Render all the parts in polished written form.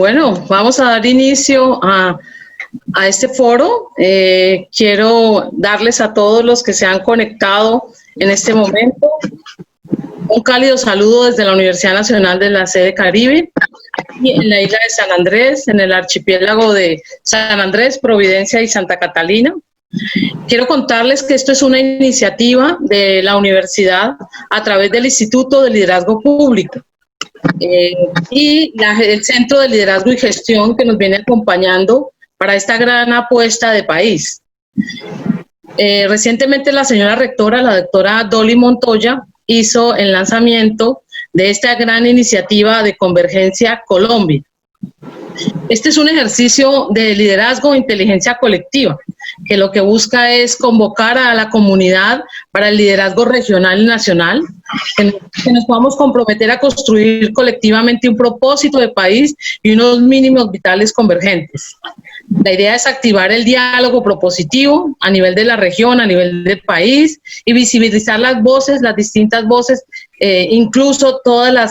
Bueno, vamos a dar inicio a este foro. Quiero darles a todos los que se han conectado en este momento un cálido saludo desde la Universidad Nacional de la Sede Caribe y en la isla de San Andrés, en el archipiélago de San Andrés, Providencia y Santa Catalina. Quiero contarles que esto es una iniciativa de la universidad a través del Instituto de Liderazgo Público y el Centro de Liderazgo y Gestión que nos viene acompañando para esta gran apuesta de país. Recientemente la señora rectora, la doctora Dolly Montoya, hizo el lanzamiento de esta gran iniciativa de Convergencia Colombia. Este es un ejercicio de liderazgo e inteligencia colectiva, que lo que busca es convocar a la comunidad para el liderazgo regional y nacional, que nos podamos comprometer a construir colectivamente un propósito de país y unos mínimos vitales convergentes. La idea es activar el diálogo propositivo a nivel de la región, a nivel del país, y visibilizar las voces, las distintas voces, incluso todos los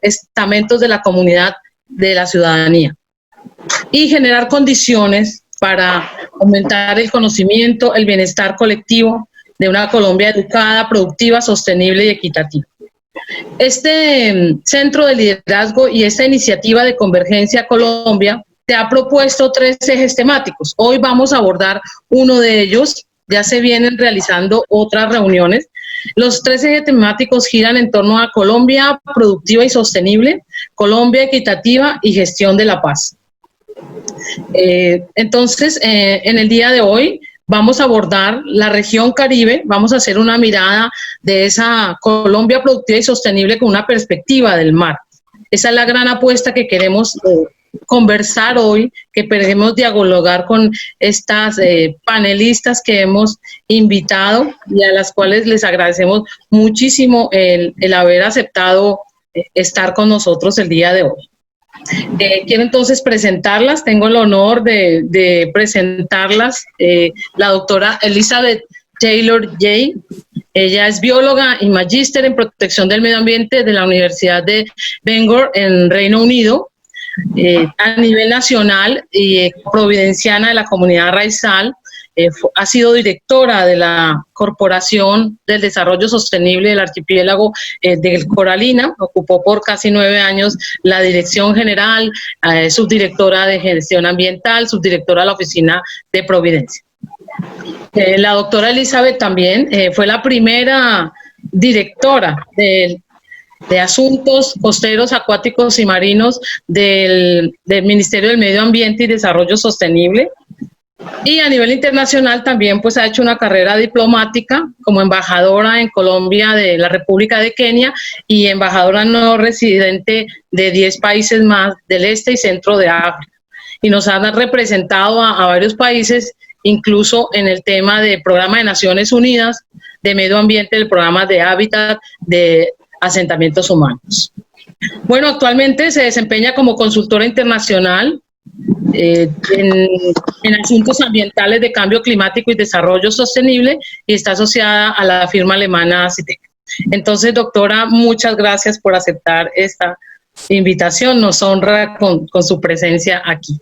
estamentos de la comunidad, de la ciudadanía, y generar condiciones para aumentar el conocimiento, el bienestar colectivo de una Colombia educada, productiva, sostenible y equitativa. Este centro de liderazgo y esta iniciativa de Convergencia Colombia te ha propuesto 3 ejes temáticos. Hoy vamos a abordar uno de ellos, ya se vienen realizando otras reuniones. Los 3 ejes temáticos giran en torno a Colombia productiva y sostenible, Colombia equitativa y gestión de la paz. Entonces, en el día de hoy vamos a abordar la región Caribe, vamos a hacer una mirada de esa Colombia productiva y sostenible con una perspectiva del mar. Esa es la gran apuesta que queremos conversar hoy, que queremos dialogar con estas panelistas que hemos invitado y a las cuales les agradecemos muchísimo el haber aceptado estar con nosotros el día de hoy. Quiero entonces presentarlas, tengo el honor de presentarlas, la doctora Elizabeth Taylor Jay. Ella es bióloga y magíster en protección del medio ambiente de la Universidad de Bangor en Reino Unido. A nivel nacional y providenciana de la comunidad raizal, ha sido directora de la Corporación del Desarrollo Sostenible del Archipiélago del Coralina, ocupó por casi 9 años la dirección general, subdirectora de gestión ambiental, subdirectora de la oficina de Providencia. La doctora Elizabeth también fue la primera directora de Asuntos Costeros, Acuáticos y Marinos del Ministerio del Medio Ambiente y Desarrollo Sostenible. Y a nivel internacional también pues ha hecho una carrera diplomática como embajadora en Colombia de la República de Kenia y embajadora no residente de 10 países más del este y centro de África. Y nos han representado a varios países, incluso en el tema del Programa de Naciones Unidas de Medio Ambiente, el Programa de Hábitat de asentamientos humanos. Bueno, actualmente se desempeña como consultora internacional en asuntos ambientales de cambio climático y desarrollo sostenible y está asociada a la firma alemana CITEC. Entonces, doctora, muchas gracias por aceptar esta invitación, nos honra con su presencia aquí.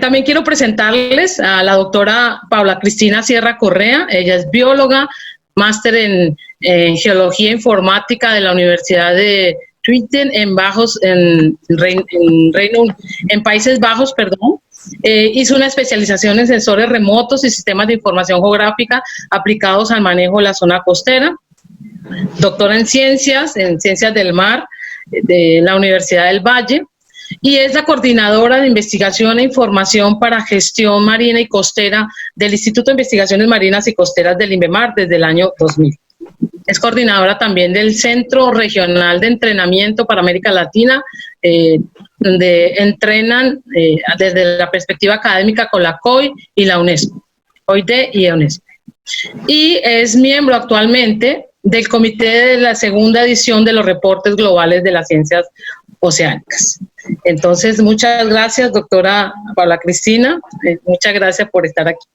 También quiero presentarles a la doctora Paula Cristina Sierra Correa. Ella es bióloga, máster en Geología Informática de la Universidad de Twente en Países Bajos, hizo una especialización en sensores remotos y sistemas de información geográfica aplicados al manejo de la zona costera. Doctora en Ciencias del Mar de la Universidad del Valle y es la coordinadora de investigación e información para gestión marina y costera del Instituto de Investigaciones Marinas y Costeras del INVEMAR desde el año 2000. Es coordinadora también del Centro Regional de Entrenamiento para América Latina, donde entrenan desde la perspectiva académica con la COI y la UNESCO, OID y UNESCO. Y es miembro actualmente del comité de la segunda edición de los reportes globales de las ciencias oceánicas. Entonces, muchas gracias, doctora Paula Cristina, muchas gracias por estar aquí.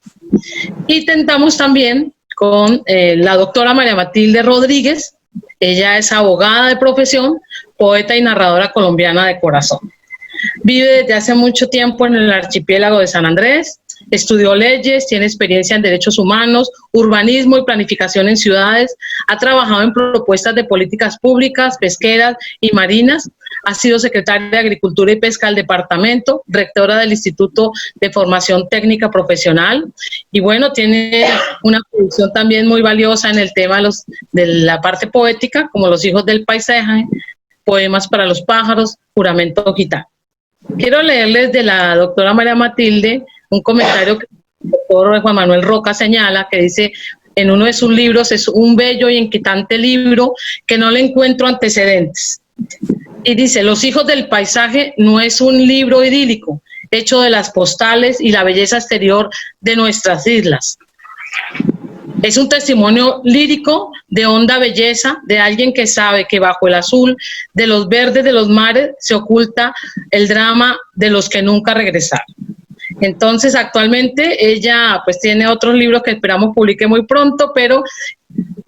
Y tentamos también con la doctora María Matilde Rodríguez. Ella es abogada de profesión, poeta y narradora colombiana de corazón. Vive desde hace mucho tiempo en el archipiélago de San Andrés. Estudió leyes, tiene experiencia en derechos humanos, urbanismo y planificación en ciudades. Ha trabajado en propuestas de políticas públicas, pesqueras y marinas. Ha sido secretaria de Agricultura y Pesca del departamento, rectora del Instituto de Formación Técnica Profesional. Y bueno, tiene una producción también muy valiosa en el tema de la parte poética, como Los hijos del paisaje, Poemas para los pájaros, Juramento gitano. Quiero leerles de la doctora María Matilde un comentario que el doctor Juan Manuel Roca señala, que dice en uno de sus libros: es un bello y inquietante libro que no le encuentro antecedentes. Y dice: Los hijos del paisaje no es un libro idílico, hecho de las postales y la belleza exterior de nuestras islas. Es un testimonio lírico de honda belleza de alguien que sabe que bajo el azul de los verdes de los mares se oculta el drama de los que nunca regresaron. Entonces, actualmente ella pues tiene otros libros que esperamos publique muy pronto, pero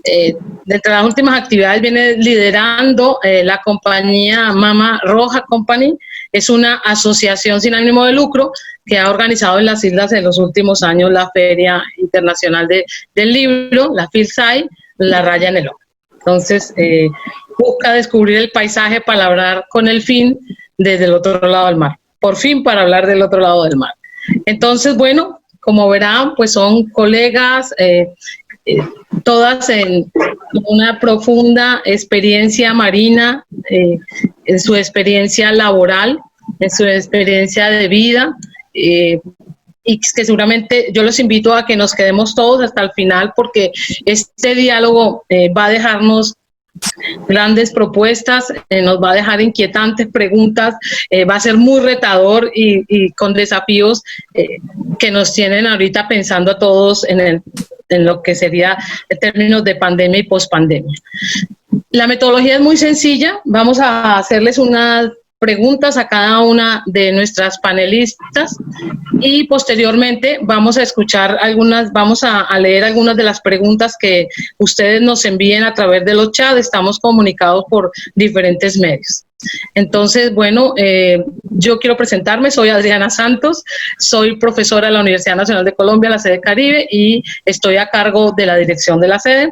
entre las últimas actividades viene liderando la compañía Mama Roja Company. Es una asociación sin ánimo de lucro que ha organizado en las islas en los últimos años la Feria Internacional del Libro, la FILSAI, La Raya en el Ojo. Entonces, busca descubrir el paisaje para hablar con el fin desde el otro lado del mar. Por fin, para hablar del otro lado del mar. Entonces, bueno, como verán, pues son colegas, todas en una profunda experiencia marina, en su experiencia laboral, en su experiencia de vida, y que seguramente yo los invito a que nos quedemos todos hasta el final, porque este diálogo va a dejarnos grandes propuestas, nos va a dejar inquietantes preguntas, va a ser muy retador y con desafíos que nos tienen ahorita pensando a todos en lo que sería en términos de pandemia y pospandemia. La metodología es muy sencilla. Vamos a hacerles unas preguntas a cada una de nuestras panelistas y posteriormente vamos a escuchar vamos a leer algunas de las preguntas que ustedes nos envíen a través de los chats. Estamos comunicados por diferentes medios. Entonces, bueno, yo quiero presentarme. Soy Adriana Santos, soy profesora de la Universidad Nacional de Colombia, la sede Caribe, y estoy a cargo de la dirección de la sede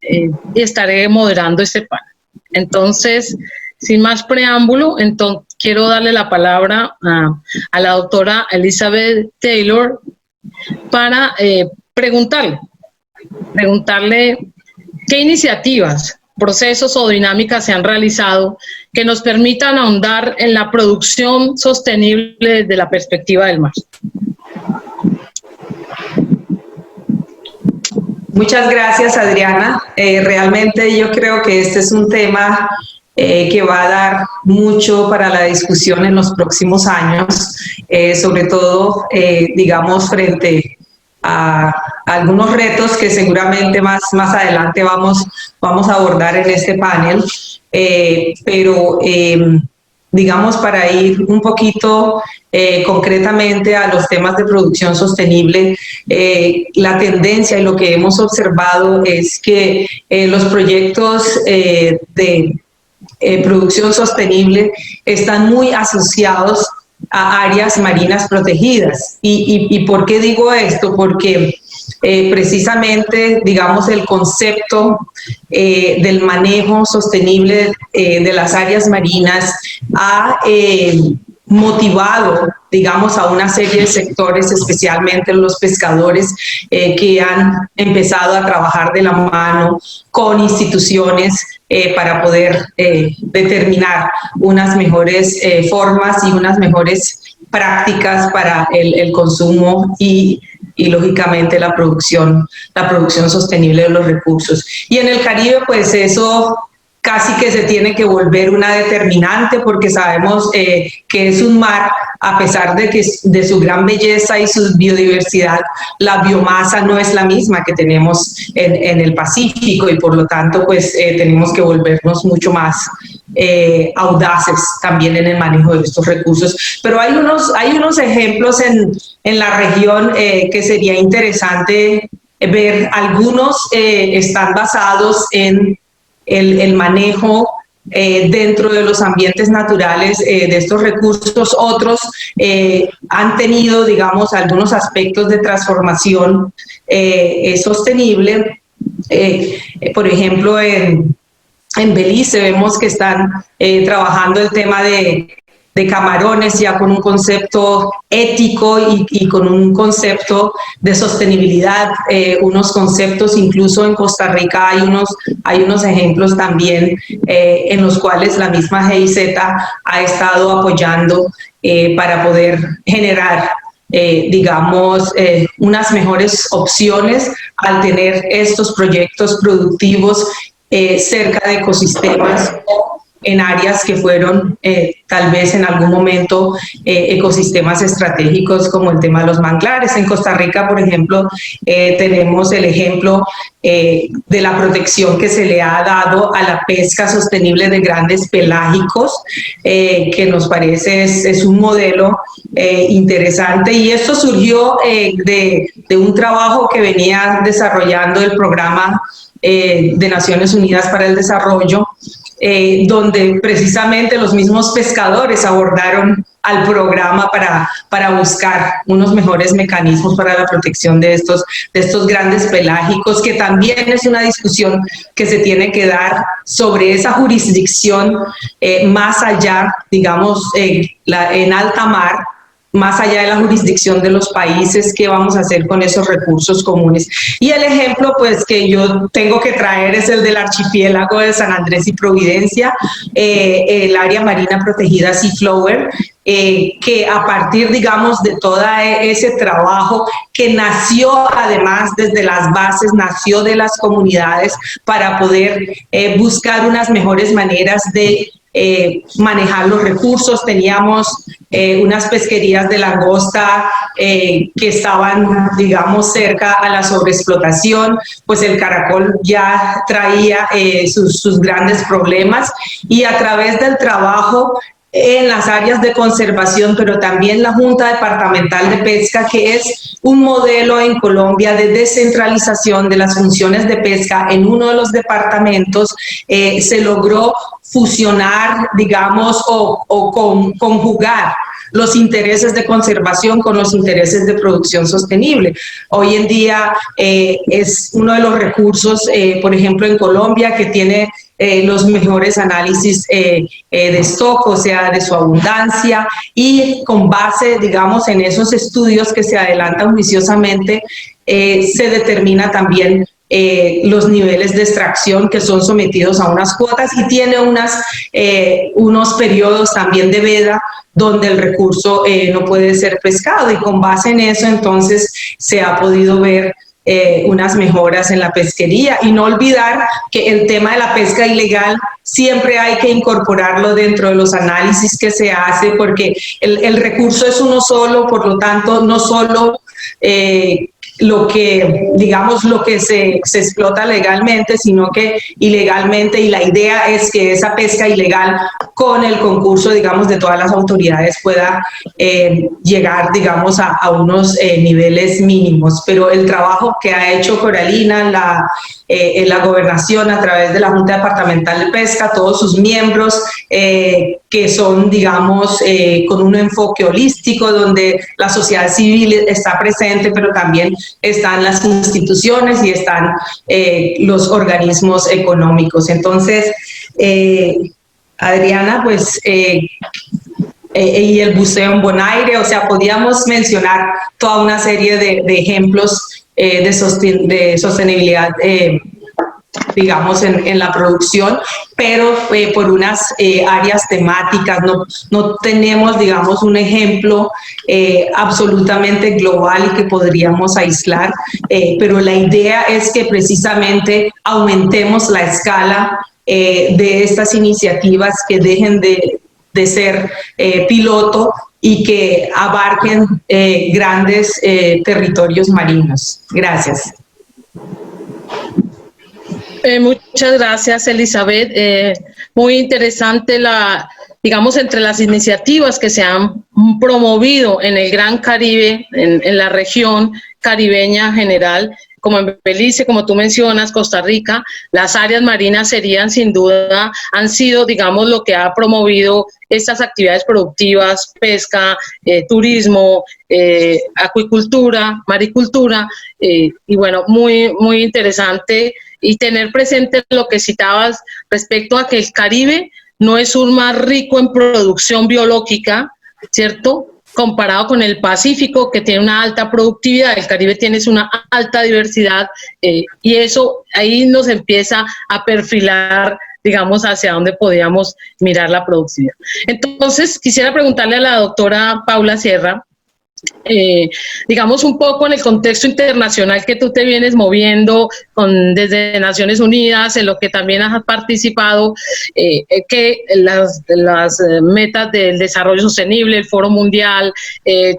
y estaré moderando este panel. Entonces, sin más preámbulo, quiero darle la palabra a la doctora Elizabeth Taylor para preguntarle qué iniciativas, procesos o dinámicas se han realizado que nos permitan ahondar en la producción sostenible desde la perspectiva del mar. Muchas gracias, Adriana. Realmente yo creo que este es un tema que va a dar mucho para la discusión en los próximos años, sobre todo, digamos, frente a algunos retos que seguramente más adelante vamos a abordar en este panel, pero digamos, para ir un poquito concretamente a los temas de producción sostenible, la tendencia y lo que hemos observado es que los proyectos de producción sostenible están muy asociados a áreas marinas protegidas. ¿Y por qué digo esto? Porque precisamente, digamos, el concepto del manejo sostenible de las áreas marinas ha motivado, digamos, a una serie de sectores, especialmente los pescadores, que han empezado a trabajar de la mano con instituciones para poder determinar unas mejores formas y unas mejores prácticas para el consumo y lógicamente la producción sostenible de los recursos. Y en el Caribe, pues eso casi que se tiene que volver una determinante, porque sabemos que es un mar, a pesar de su gran belleza y su biodiversidad, la biomasa no es la misma que tenemos en el Pacífico, y por lo tanto pues tenemos que volvernos mucho más audaces también en el manejo de estos recursos. Pero hay unos ejemplos en la región que sería interesante ver. Algunos están basados en el manejo dentro de los ambientes naturales de estos recursos. Otros han tenido, digamos, algunos aspectos de transformación sostenible. Por ejemplo, en Belice vemos que están trabajando el tema de camarones ya con un concepto ético y con un concepto de sostenibilidad, unos conceptos incluso en Costa Rica hay unos ejemplos también en los cuales la misma GIZ ha estado apoyando para poder generar digamos, unas mejores opciones al tener estos proyectos productivos cerca de ecosistemas en áreas que fueron tal vez en algún momento ecosistemas estratégicos, como el tema de los manglares. En Costa Rica, por ejemplo, tenemos el ejemplo de la protección que se le ha dado a la pesca sostenible de grandes pelágicos, que nos parece es un modelo interesante, y esto surgió de un trabajo que venía desarrollando el programa de Naciones Unidas para el Desarrollo, donde precisamente los mismos pescadores abordaron al programa para buscar unos mejores mecanismos para la protección de estos grandes pelágicos, que también es una discusión que se tiene que dar sobre esa jurisdicción más allá, digamos, en alta mar, más allá de la jurisdicción de los países. ¿Qué vamos a hacer con esos recursos comunes? Y el ejemplo, pues, que yo tengo que traer es el del archipiélago de San Andrés y Providencia, el área marina protegida Seaflower, que a partir, digamos, de todo ese trabajo que nació además desde las bases, nació de las comunidades para poder buscar unas mejores maneras de manejar los recursos. Teníamos unas pesquerías de langosta que estaban, digamos, cerca a la sobreexplotación, pues el caracol ya traía sus grandes problemas, y a través del trabajo en las áreas de conservación, pero también la Junta Departamental de Pesca, que es un modelo en Colombia de descentralización de las funciones de pesca en uno de los departamentos, se logró fusionar, digamos, o conjugar los intereses de conservación con los intereses de producción sostenible. Hoy en día es uno de los recursos, por ejemplo, en Colombia, que tiene los mejores análisis de stock, o sea, de su abundancia, y con base, digamos, en esos estudios que se adelantan juiciosamente, se determina también los niveles de extracción que son sometidos a unas cuotas, y tiene unos periodos también de veda donde el recurso no puede ser pescado, y con base en eso entonces se ha podido ver unas mejoras en la pesquería. Y no olvidar que el tema de la pesca ilegal siempre hay que incorporarlo dentro de los análisis que se hace, porque el recurso es uno solo, por lo tanto no solo lo que, digamos, lo que se explota legalmente, sino que ilegalmente, y la idea es que esa pesca ilegal, con el concurso, digamos, de todas las autoridades, pueda llegar, digamos, a unos niveles mínimos. Pero el trabajo que ha hecho Coralina, la gobernación a través de la Junta Departamental de Pesca, todos sus miembros, que son, digamos, con un enfoque holístico, donde la sociedad civil está presente, pero también están las instituciones y están los organismos económicos. Entonces, Adriana, pues, y el buceo en Bonaire, o sea, podíamos mencionar toda una serie de ejemplos de sostenibilidad, digamos, en la producción, pero por unas áreas temáticas. No tenemos, digamos, un ejemplo absolutamente global y que podríamos aislar, pero la idea es que precisamente aumentemos la escala de estas iniciativas, que dejen de ser piloto y que abarquen grandes territorios marinos. Gracias. Muchas gracias, Elizabeth. Muy interesante digamos, entre las iniciativas que se han promovido en el Gran Caribe, en la región caribeña general, como en Belice, como tú mencionas, Costa Rica, las áreas marinas serían sin duda, han sido, digamos, lo que ha promovido estas actividades productivas, pesca, turismo, acuicultura, maricultura, y bueno, muy, muy interesante, y tener presente lo que citabas respecto a que el Caribe no es un mar rico en producción biológica, ¿cierto?, comparado con el Pacífico, que tiene una alta productividad. El Caribe tiene una alta diversidad, y eso ahí nos empieza a perfilar, digamos, hacia dónde podríamos mirar la productividad. Entonces, quisiera preguntarle a la doctora Paula Sierra, digamos un poco en el contexto internacional que tú te vienes moviendo desde Naciones Unidas, en lo que también has participado, que las metas del desarrollo sostenible, el Foro Mundial,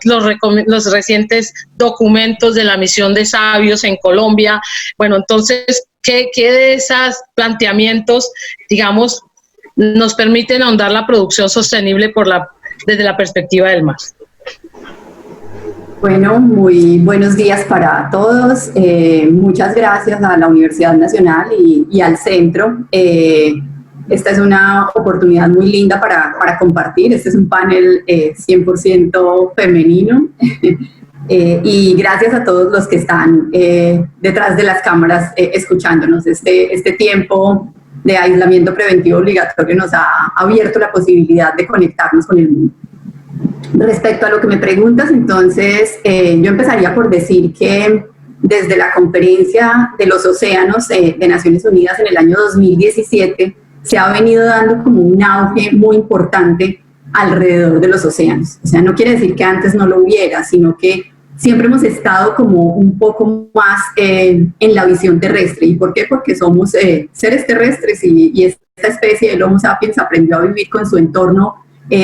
los recientes documentos de la misión de sabios en Colombia. Bueno, entonces, ¿qué de esos planteamientos, digamos, nos permiten ahondar la producción sostenible desde la perspectiva del mar? Bueno, muy buenos días para todos. Muchas gracias a la Universidad Nacional y al centro. Esta es una oportunidad muy linda para compartir. Este es un panel 100% femenino. Y gracias a todos los que están detrás de las cámaras escuchándonos. Este tiempo de aislamiento preventivo obligatorio nos ha abierto la posibilidad de conectarnos con el mundo. Respecto a lo que me preguntas, entonces, yo empezaría por decir que desde la Conferencia de los Océanos de Naciones Unidas en el año 2017 se ha venido dando como un auge muy importante alrededor de los océanos. O sea, no quiere decir que antes no lo hubiera, sino que siempre hemos estado como un poco más en la visión terrestre. ¿Y por qué? Porque somos seres terrestres y esta especie del Homo sapiens aprendió a vivir con su entorno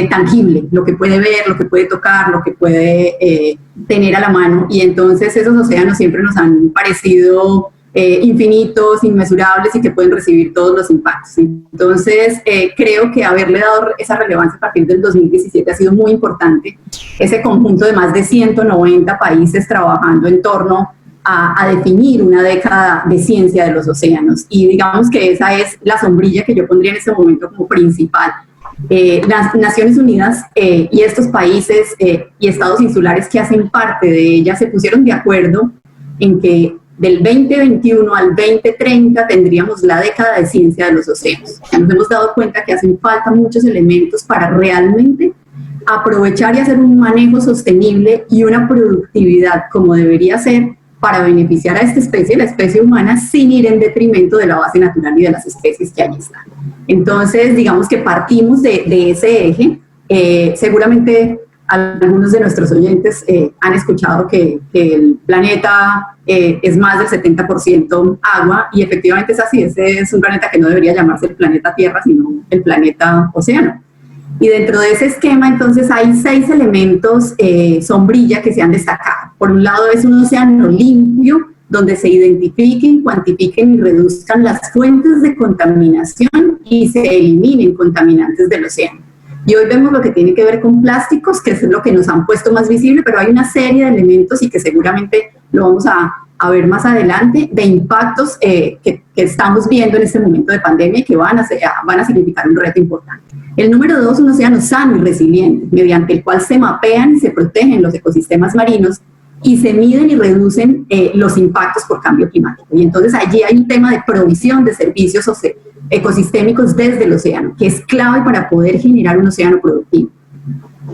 tangible, lo que puede ver, lo que puede tocar, lo que puede tener a la mano, y entonces esos océanos siempre nos han parecido infinitos, inmesurables y que pueden recibir todos los impactos. Entonces creo que haberle dado esa relevancia a partir del 2017 ha sido muy importante. Ese conjunto de más de 190 países trabajando en torno a definir una década de ciencia de los océanos, y digamos que esa es la sombrilla que yo pondría en este momento como principal. Las Naciones Unidas y estos países y estados insulares que hacen parte de ellas se pusieron de acuerdo en que del 2021 al 2030 tendríamos la década de ciencia de los océanos. Nos hemos dado cuenta que hacen falta muchos elementos para realmente aprovechar y hacer un manejo sostenible y una productividad como debería ser para beneficiar a esta especie, la especie humana, sin ir en detrimento de la base natural y de las especies que allí están. Entonces, digamos que partimos de ese eje. Seguramente algunos de nuestros oyentes han escuchado que el planeta es más del 70% agua, y efectivamente es así. Ese es un planeta que no debería llamarse el planeta Tierra, sino el planeta Océano. Y dentro de ese esquema, entonces, hay 6 elementos sombrilla que se han destacado. Por un lado, es un océano limpio, donde se identifiquen, cuantifiquen y reduzcan las fuentes de contaminación y se eliminen contaminantes del océano. Y hoy vemos lo que tiene que ver con plásticos, que es lo que nos han puesto más visible, pero hay una serie de elementos, y que seguramente lo vamos a ver más adelante, de impactos que estamos viendo en este momento de pandemia y que van a significar un reto importante. El número 2, un océano sano y resiliente, mediante el cual se mapean y se protegen los ecosistemas marinos y se miden y reducen los impactos por cambio climático. Y entonces allí hay un tema de provisión de servicios ecosistémicos desde el océano, que es clave para poder generar un océano productivo.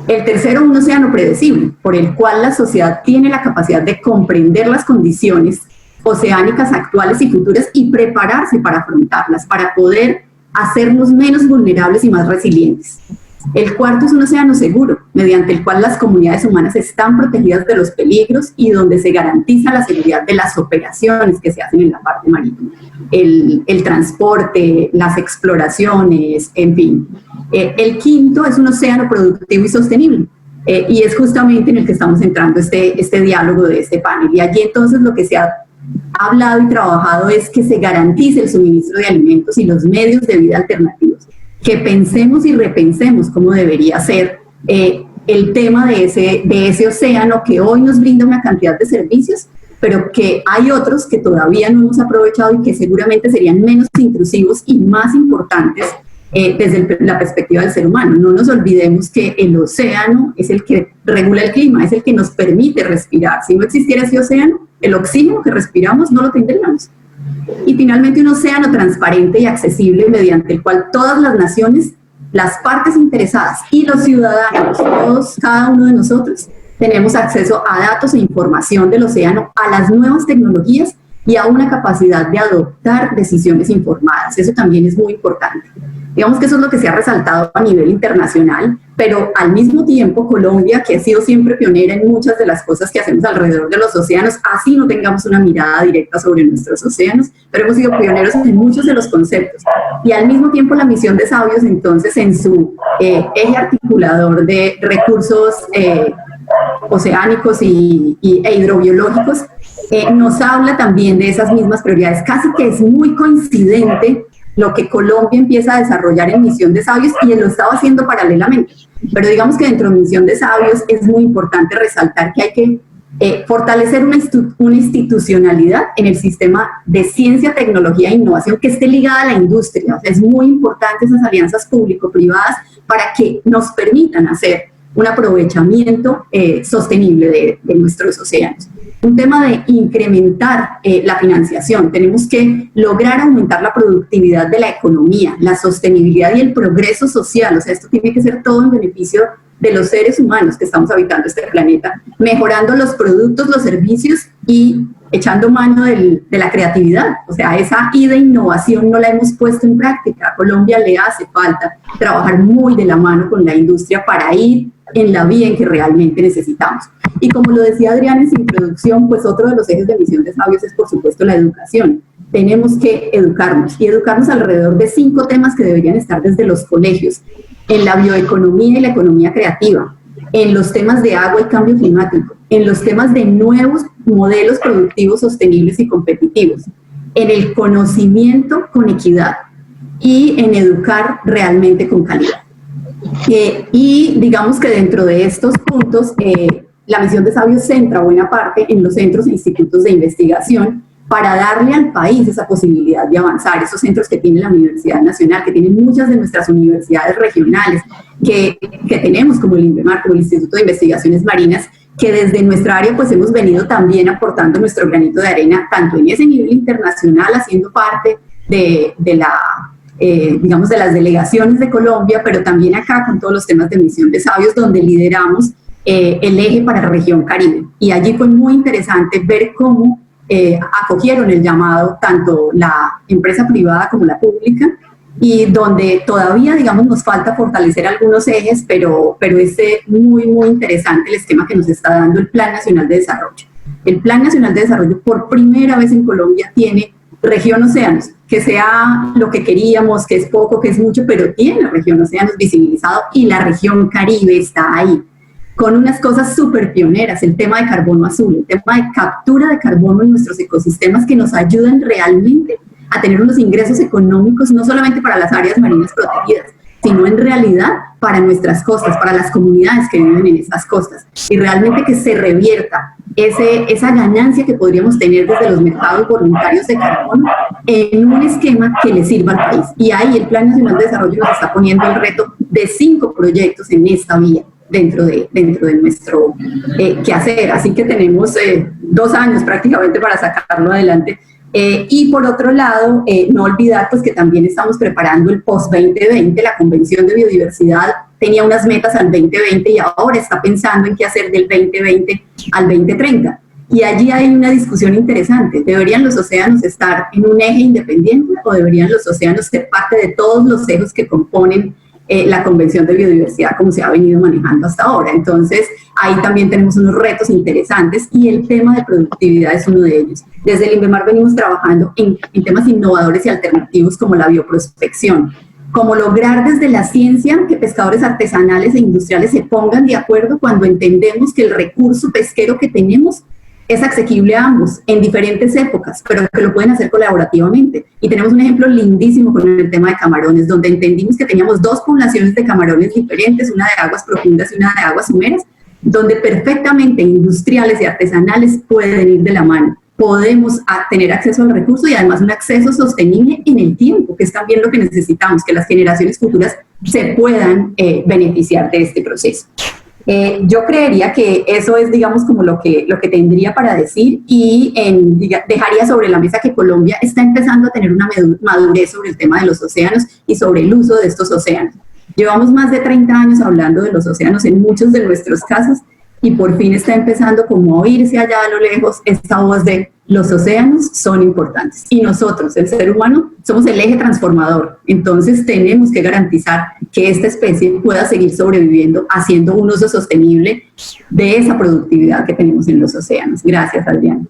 El tercero, un océano predecible, por el cual la sociedad tiene la capacidad de comprender las condiciones oceánicas actuales y futuras y prepararse para afrontarlas, para poder hacernos menos vulnerables y más resilientes. El cuarto es un océano seguro, mediante el cual las comunidades humanas están protegidas de los peligros y donde se garantiza la seguridad de las operaciones que se hacen en la parte marítima, el transporte, las exploraciones, en fin. El quinto es un océano productivo y sostenible, y es justamente en el que estamos entrando este diálogo de este panel. Y allí entonces lo que se ha hablado y trabajado es que se garantice el suministro de alimentos y los medios de vida alternativos, que pensemos y repensemos cómo debería ser el tema de ese océano que hoy nos brinda una cantidad de servicios, pero que hay otros que todavía no hemos aprovechado y que seguramente serían menos intrusivos y más importantes desde la perspectiva del ser humano. No nos olvidemos que el océano es el que regula el clima, es el que nos permite respirar. Si no existiera ese océano, el oxígeno que respiramos no lo tendríamos. Y finalmente un océano transparente y accesible mediante el cual todas las naciones, las partes interesadas y los ciudadanos, todos, cada uno de nosotros, tenemos acceso a datos e información del océano, a las nuevas tecnologías y a una capacidad de adoptar decisiones informadas. Eso también es muy importante. Digamos que eso es lo que se ha resaltado a nivel internacional, pero al mismo tiempo Colombia, que ha sido siempre pionera en muchas de las cosas que hacemos alrededor de los océanos, así no tengamos una mirada directa sobre nuestros océanos, pero hemos sido pioneros en muchos de los conceptos. Y al mismo tiempo la misión de Sabios, entonces, en su eje articulador de recursos oceánicos e hidrobiológicos, nos habla también de esas mismas prioridades. Casi que es muy coincidente lo que Colombia empieza a desarrollar en Misión de Sabios y lo estaba haciendo paralelamente. Pero digamos que dentro de Misión de Sabios es muy importante resaltar que hay que fortalecer una institucionalidad en el sistema de ciencia, tecnología e innovación que esté ligada a la industria. O sea, es muy importante esas alianzas público-privadas para que nos permitan hacer un aprovechamiento sostenible de nuestros océanos. Un tema de incrementar la financiación. Tenemos que lograr aumentar la productividad de la economía, la sostenibilidad y el progreso social. O sea, esto tiene que ser todo en beneficio de los seres humanos que estamos habitando este planeta, mejorando los productos, los servicios y echando mano de la creatividad. O sea, esa de innovación no la hemos puesto en práctica. A Colombia le hace falta trabajar muy de la mano con la industria para ir en la vía en que realmente necesitamos. Y como lo decía Adriana en su introducción, pues otro de los ejes de Misión de Sabios es, por supuesto, la educación. Tenemos que educarnos y educarnos alrededor de 5 temas que deberían estar desde los colegios: en la bioeconomía y la economía creativa, en los temas de agua y cambio climático, en los temas de nuevos modelos productivos sostenibles y competitivos, en el conocimiento con equidad y en educar realmente con calidad. Y digamos que dentro de estos puntos, la Misión de Sabios centra buena parte en los centros e institutos de investigación para darle al país esa posibilidad de avanzar, esos centros que tiene la Universidad Nacional, que tienen muchas de nuestras universidades regionales, que tenemos como el INVEMAR, como el Instituto de Investigaciones Marinas, que desde nuestra área pues hemos venido también aportando nuestro granito de arena, tanto en ese nivel internacional, haciendo parte de digamos, de las delegaciones de Colombia, pero también acá con todos los temas de Misión de Sabios, donde lideramos el eje para la región Caribe. Y allí fue muy interesante ver cómo acogieron el llamado tanto la empresa privada como la pública, y donde todavía, digamos, nos falta fortalecer algunos ejes, pero es muy, muy interesante el esquema que nos está dando el Plan Nacional de Desarrollo. El Plan Nacional de Desarrollo, por primera vez en Colombia, tiene región océanos, que sea lo que queríamos, que es poco, que es mucho, pero tiene la región océanos visibilizado, y la región Caribe está ahí, con unas cosas súper pioneras, el tema de carbono azul, el tema de captura de carbono en nuestros ecosistemas, que nos ayudan realmente a tener unos ingresos económicos, no solamente para las áreas marinas protegidas, sino en realidad para nuestras costas, para las comunidades que viven en esas costas, y realmente que se revierta esa ganancia que podríamos tener desde los mercados voluntarios de carbono en un esquema que le sirva al país. Y ahí el Plan Nacional de Desarrollo nos está poniendo el reto de 5 proyectos en esta vía dentro de nuestro quehacer. Así que tenemos 2 años prácticamente para sacarlo adelante. Y por otro lado, no olvidar pues que también estamos preparando el post-2020, la Convención de Biodiversidad tenía unas metas al 2020 y ahora está pensando en qué hacer del 2020 al 2030. Y allí hay una discusión interesante. ¿Deberían los océanos estar en un eje independiente o deberían los océanos ser parte de todos los ejes que componen la Convención de Biodiversidad como se ha venido manejando hasta ahora? Entonces, ahí también tenemos unos retos interesantes y el tema de productividad es uno de ellos. Desde el INVEMAR venimos trabajando en temas innovadores y alternativos como la bioprospección, como lograr desde la ciencia que pescadores artesanales e industriales se pongan de acuerdo cuando entendemos que el recurso pesquero que tenemos es asequible a ambos en diferentes épocas, pero que lo pueden hacer colaborativamente. Y tenemos un ejemplo lindísimo con el tema de camarones, donde entendimos que teníamos 2 poblaciones de camarones diferentes, una de aguas profundas y una de aguas someras, donde perfectamente industriales y artesanales pueden ir de la mano. Podemos tener acceso al recurso y además un acceso sostenible en el tiempo, que es también lo que necesitamos, que las generaciones futuras se puedan beneficiar de este proceso. Yo creería que eso es, digamos, como lo que tendría para decir, y dejaría sobre la mesa que Colombia está empezando a tener una madurez sobre el tema de los océanos y sobre el uso de estos océanos. Llevamos más de 30 años hablando de los océanos en muchos de nuestros casos, y por fin está empezando como a oírse allá a lo lejos esta voz de los océanos son importantes. Y nosotros, el ser humano, somos el eje transformador. Entonces tenemos que garantizar que esta especie pueda seguir sobreviviendo haciendo un uso sostenible de esa productividad que tenemos en los océanos. Gracias, Adriana.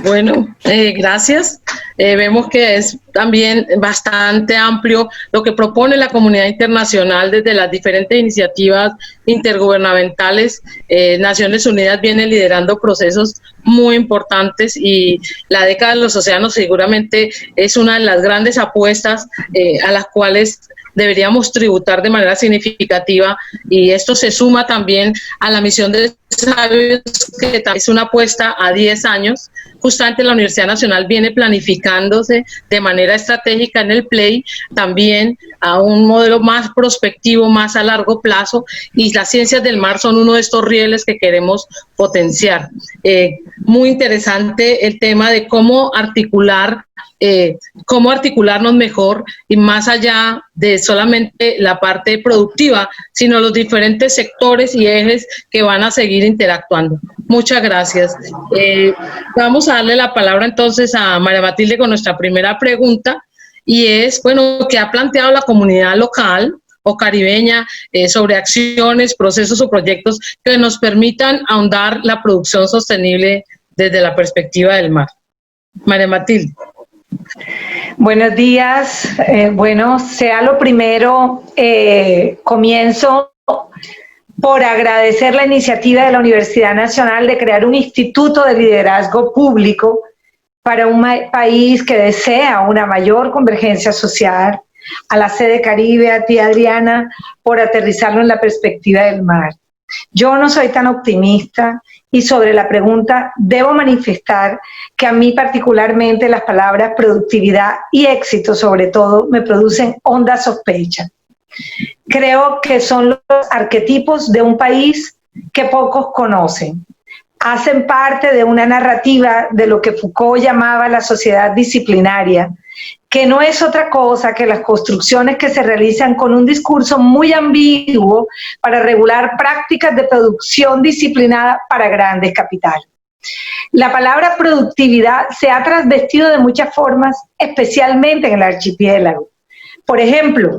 Bueno, gracias. Vemos que es también bastante amplio lo que propone la comunidad internacional desde las diferentes iniciativas intergubernamentales. Naciones Unidas viene liderando procesos muy importantes y la década de los océanos seguramente es una de las grandes apuestas a las cuales deberíamos tributar de manera significativa, y esto se suma también a la misión de Sabios, que es una apuesta a 10 años. Justamente la Universidad Nacional viene planificándose de manera estratégica en el PLAY, también a un modelo más prospectivo, más a largo plazo, y las ciencias del mar son uno de estos rieles que queremos potenciar. Muy interesante el tema de cómo articularnos mejor y más allá de solamente la parte productiva, sino los diferentes sectores y ejes que van a seguir interactuando. Muchas gracias. Vamos a darle la palabra entonces a María Matilde con nuestra primera pregunta, y es, bueno, ¿qué ha planteado la comunidad local o caribeña sobre acciones, procesos o proyectos que nos permitan ahondar la producción sostenible desde la perspectiva del mar? María Matilde. Buenos días. Bueno, sea lo primero, comienzo por agradecer la iniciativa de la Universidad Nacional de crear un instituto de liderazgo público para un país que desea una mayor convergencia social, a la sede Caribe, a ti, Adriana, por aterrizarlo en la perspectiva del mar. Yo no soy tan optimista, y sobre la pregunta debo manifestar que a mí particularmente las palabras productividad y éxito sobre todo me producen honda sospecha. Creo que son los arquetipos de un país que pocos conocen. Hacen parte de una narrativa de lo que Foucault llamaba la sociedad disciplinaria, que no es otra cosa que las construcciones que se realizan con un discurso muy ambiguo para regular prácticas de producción disciplinada para grandes capitales. La palabra productividad se ha transvestido de muchas formas, especialmente en el archipiélago. Por ejemplo,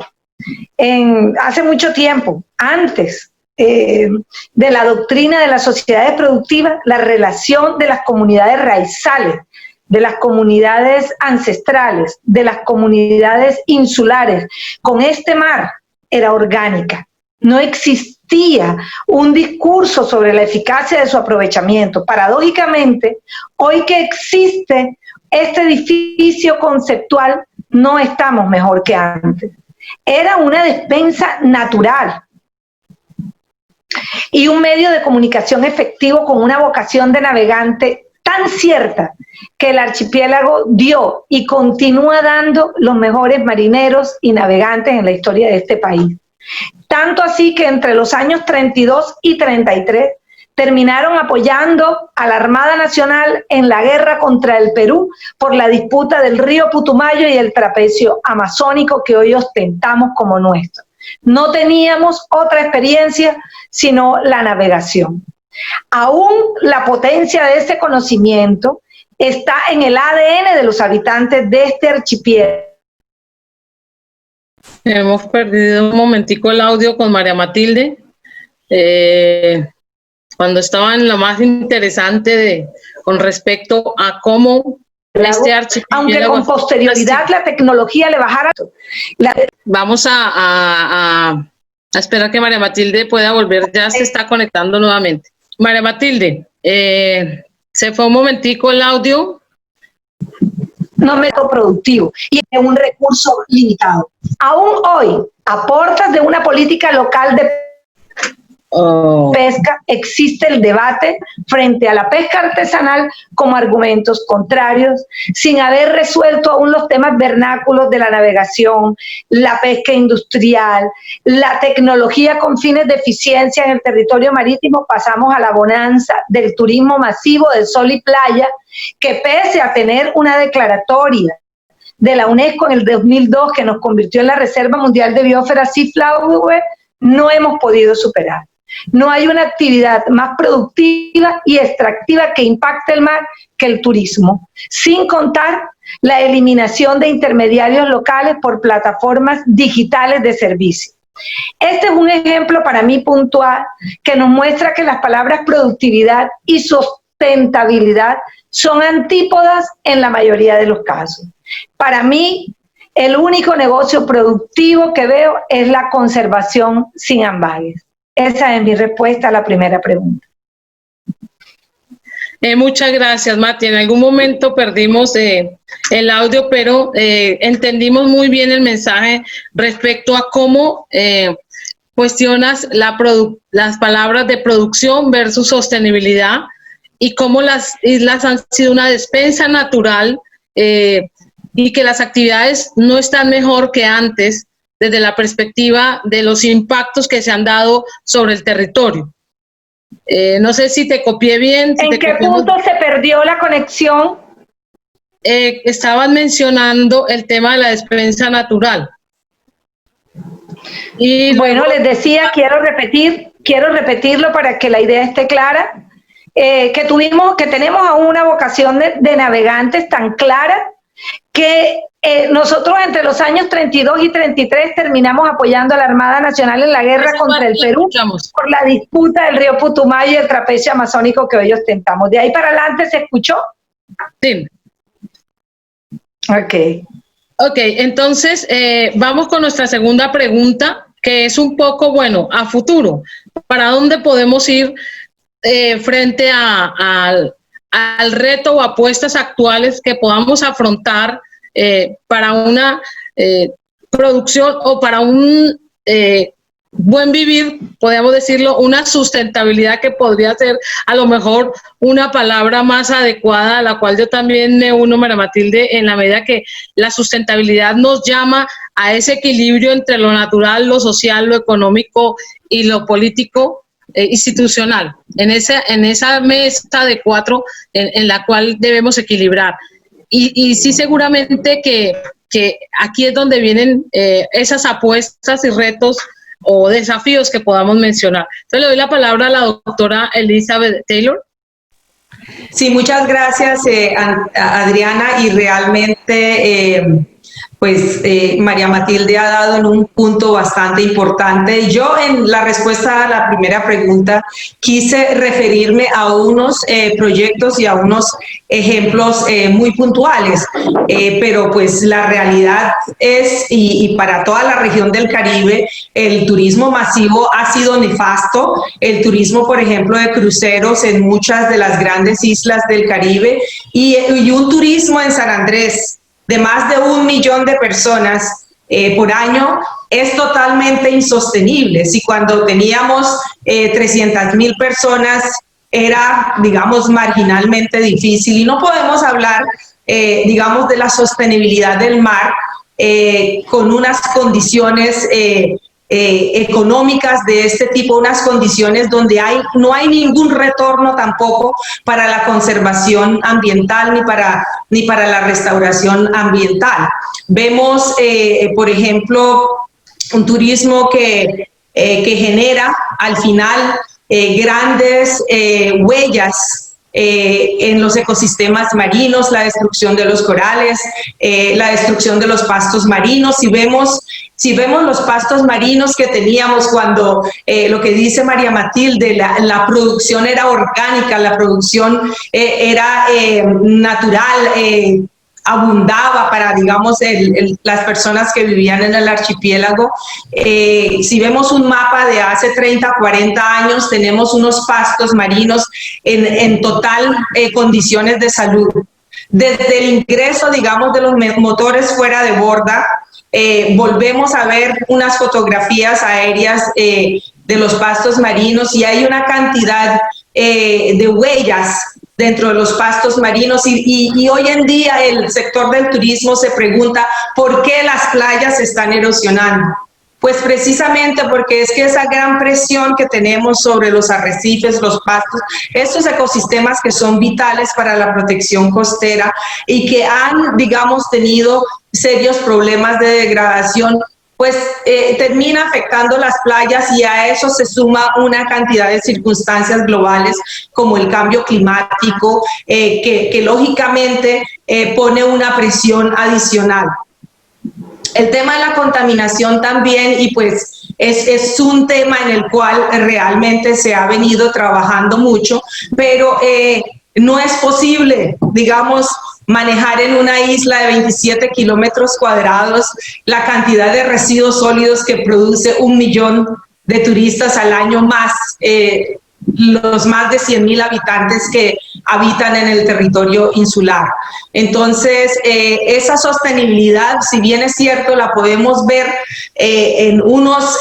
hace mucho tiempo, antes de la doctrina de las sociedades productivas, la relación de las comunidades raizales, de las comunidades ancestrales, de las comunidades insulares, con este mar era orgánica. No existía un discurso sobre la eficacia de su aprovechamiento. Paradójicamente, hoy que existe este edificio conceptual, no estamos mejor que antes. Era una despensa natural y un medio de comunicación efectivo con una vocación de navegante tan cierta que el archipiélago dio y continúa dando los mejores marineros y navegantes en la historia de este país. Tanto así que entre los años 32 y 33 terminaron apoyando a la Armada Nacional en la guerra contra el Perú por la disputa del río Putumayo y el trapecio amazónico que hoy ostentamos como nuestro. No teníamos otra experiencia sino la navegación. Aún la potencia de ese conocimiento está en el ADN de los habitantes de este archipiélago. Hemos perdido un momentico el audio con María Matilde, cuando estaba en lo más interesante con respecto a cómo este archipiélago... Aunque con posterioridad la tecnología le bajara... Vamos a esperar que María Matilde pueda volver, ya se está conectando nuevamente. María Matilde, se fue un momentico el audio. No método productivo y es un recurso limitado. Aún hoy, a portas de una política local de pesca, existe el debate frente a la pesca artesanal como argumentos contrarios, sin haber resuelto aún los temas vernáculos de la navegación, la pesca industrial, la tecnología con fines de eficiencia en el territorio marítimo. Pasamos a la bonanza del turismo masivo de sol y playa, que pese a tener una declaratoria de la UNESCO en el 2002 que nos convirtió en la Reserva Mundial de Biosfera Seaflower, no hemos podido superar. No hay una actividad más productiva y extractiva que impacte el mar que el turismo, sin contar la eliminación de intermediarios locales por plataformas digitales de servicio. Este es un ejemplo para mí puntual que nos muestra que las palabras productividad y sustentabilidad son antípodas en la mayoría de los casos. Para mí, el único negocio productivo que veo es la conservación sin ambages. Esa es mi respuesta a la primera pregunta. Muchas gracias, Mati. En algún momento perdimos el audio, pero entendimos muy bien el mensaje respecto a cómo cuestionas las palabras de producción versus sostenibilidad y cómo las islas han sido una despensa natural y que las actividades no están mejor que antes desde la perspectiva de los impactos que se han dado sobre el territorio. No sé si te copié bien. ¿En qué punto se perdió la conexión? Estaban mencionando el tema de la despensa natural. Y bueno, les decía, quiero repetirlo para que la idea esté clara, que tenemos aún una vocación de navegantes tan clara que nosotros entre los años 32 y 33 terminamos apoyando a la Armada Nacional en la guerra contra el Perú por la disputa del río Putumayo y el trapecio amazónico que hoy ostentamos. ¿De ahí para adelante se escuchó? Sí. Ok, entonces vamos con nuestra segunda pregunta, que es un poco, bueno, a futuro. ¿Para dónde podemos ir frente al reto o apuestas actuales que podamos afrontar para una producción o para un buen vivir, podríamos decirlo, una sustentabilidad que podría ser a lo mejor una palabra más adecuada, a la cual yo también me uno, María Matilde, en la medida que la sustentabilidad nos llama a ese equilibrio entre lo natural, lo social, lo económico y lo político institucional, en esa mesa de cuatro en la cual debemos equilibrar. Y sí, seguramente que aquí es donde vienen esas apuestas y retos o desafíos que podamos mencionar. Entonces le doy la palabra a la doctora Elizabeth Taylor. Sí, muchas gracias, Adriana, y realmente María Matilde ha dado en un punto bastante importante. Yo en la respuesta a la primera pregunta quise referirme a unos proyectos y a unos ejemplos muy puntuales, pero pues la realidad es, y para toda la región del Caribe, el turismo masivo ha sido nefasto. El turismo, por ejemplo, de cruceros en muchas de las grandes islas del Caribe y un turismo en San Andrés de más de 1 millón de personas por año es totalmente insostenible. Si cuando teníamos 300,000 personas era, digamos, marginalmente difícil, y no podemos hablar, digamos, de la sostenibilidad del mar con unas condiciones económicas de este tipo, unas condiciones donde no hay ningún retorno tampoco para la conservación ambiental ni para la restauración ambiental. Vemos, por ejemplo, un turismo que genera al final grandes huellas en los ecosistemas marinos, la destrucción de los corales, la destrucción de los pastos marinos. Si vemos los pastos marinos que teníamos cuando lo que dice María Matilde, la producción era orgánica, la producción era natural, abundaba para, digamos, las personas que vivían en el archipiélago. Si vemos un mapa de hace 30, 40 años, tenemos unos pastos marinos en total condiciones de salud. Desde el ingreso, digamos, de los motores fuera de borda, volvemos a ver unas fotografías aéreas de los pastos marinos, y hay una cantidad de huellas dentro de los pastos marinos, y hoy en día el sector del turismo se pregunta ¿por qué las playas se están erosionando? Pues precisamente porque es que esa gran presión que tenemos sobre los arrecifes, los pastos, estos ecosistemas que son vitales para la protección costera y que han, digamos, tenido serios problemas de degradación, pues termina afectando las playas, y a eso se suma una cantidad de circunstancias globales como el cambio climático, que lógicamente pone una presión adicional. El tema de la contaminación también, y pues es un tema en el cual realmente se ha venido trabajando mucho, pero no es posible, digamos, manejar en una isla de 27 kilómetros cuadrados la cantidad de residuos sólidos que produce 1 millón de turistas al año, más los más de 100.000 habitantes que habitan en el territorio insular. Entonces, esa sostenibilidad, si bien es cierto, la podemos ver en unos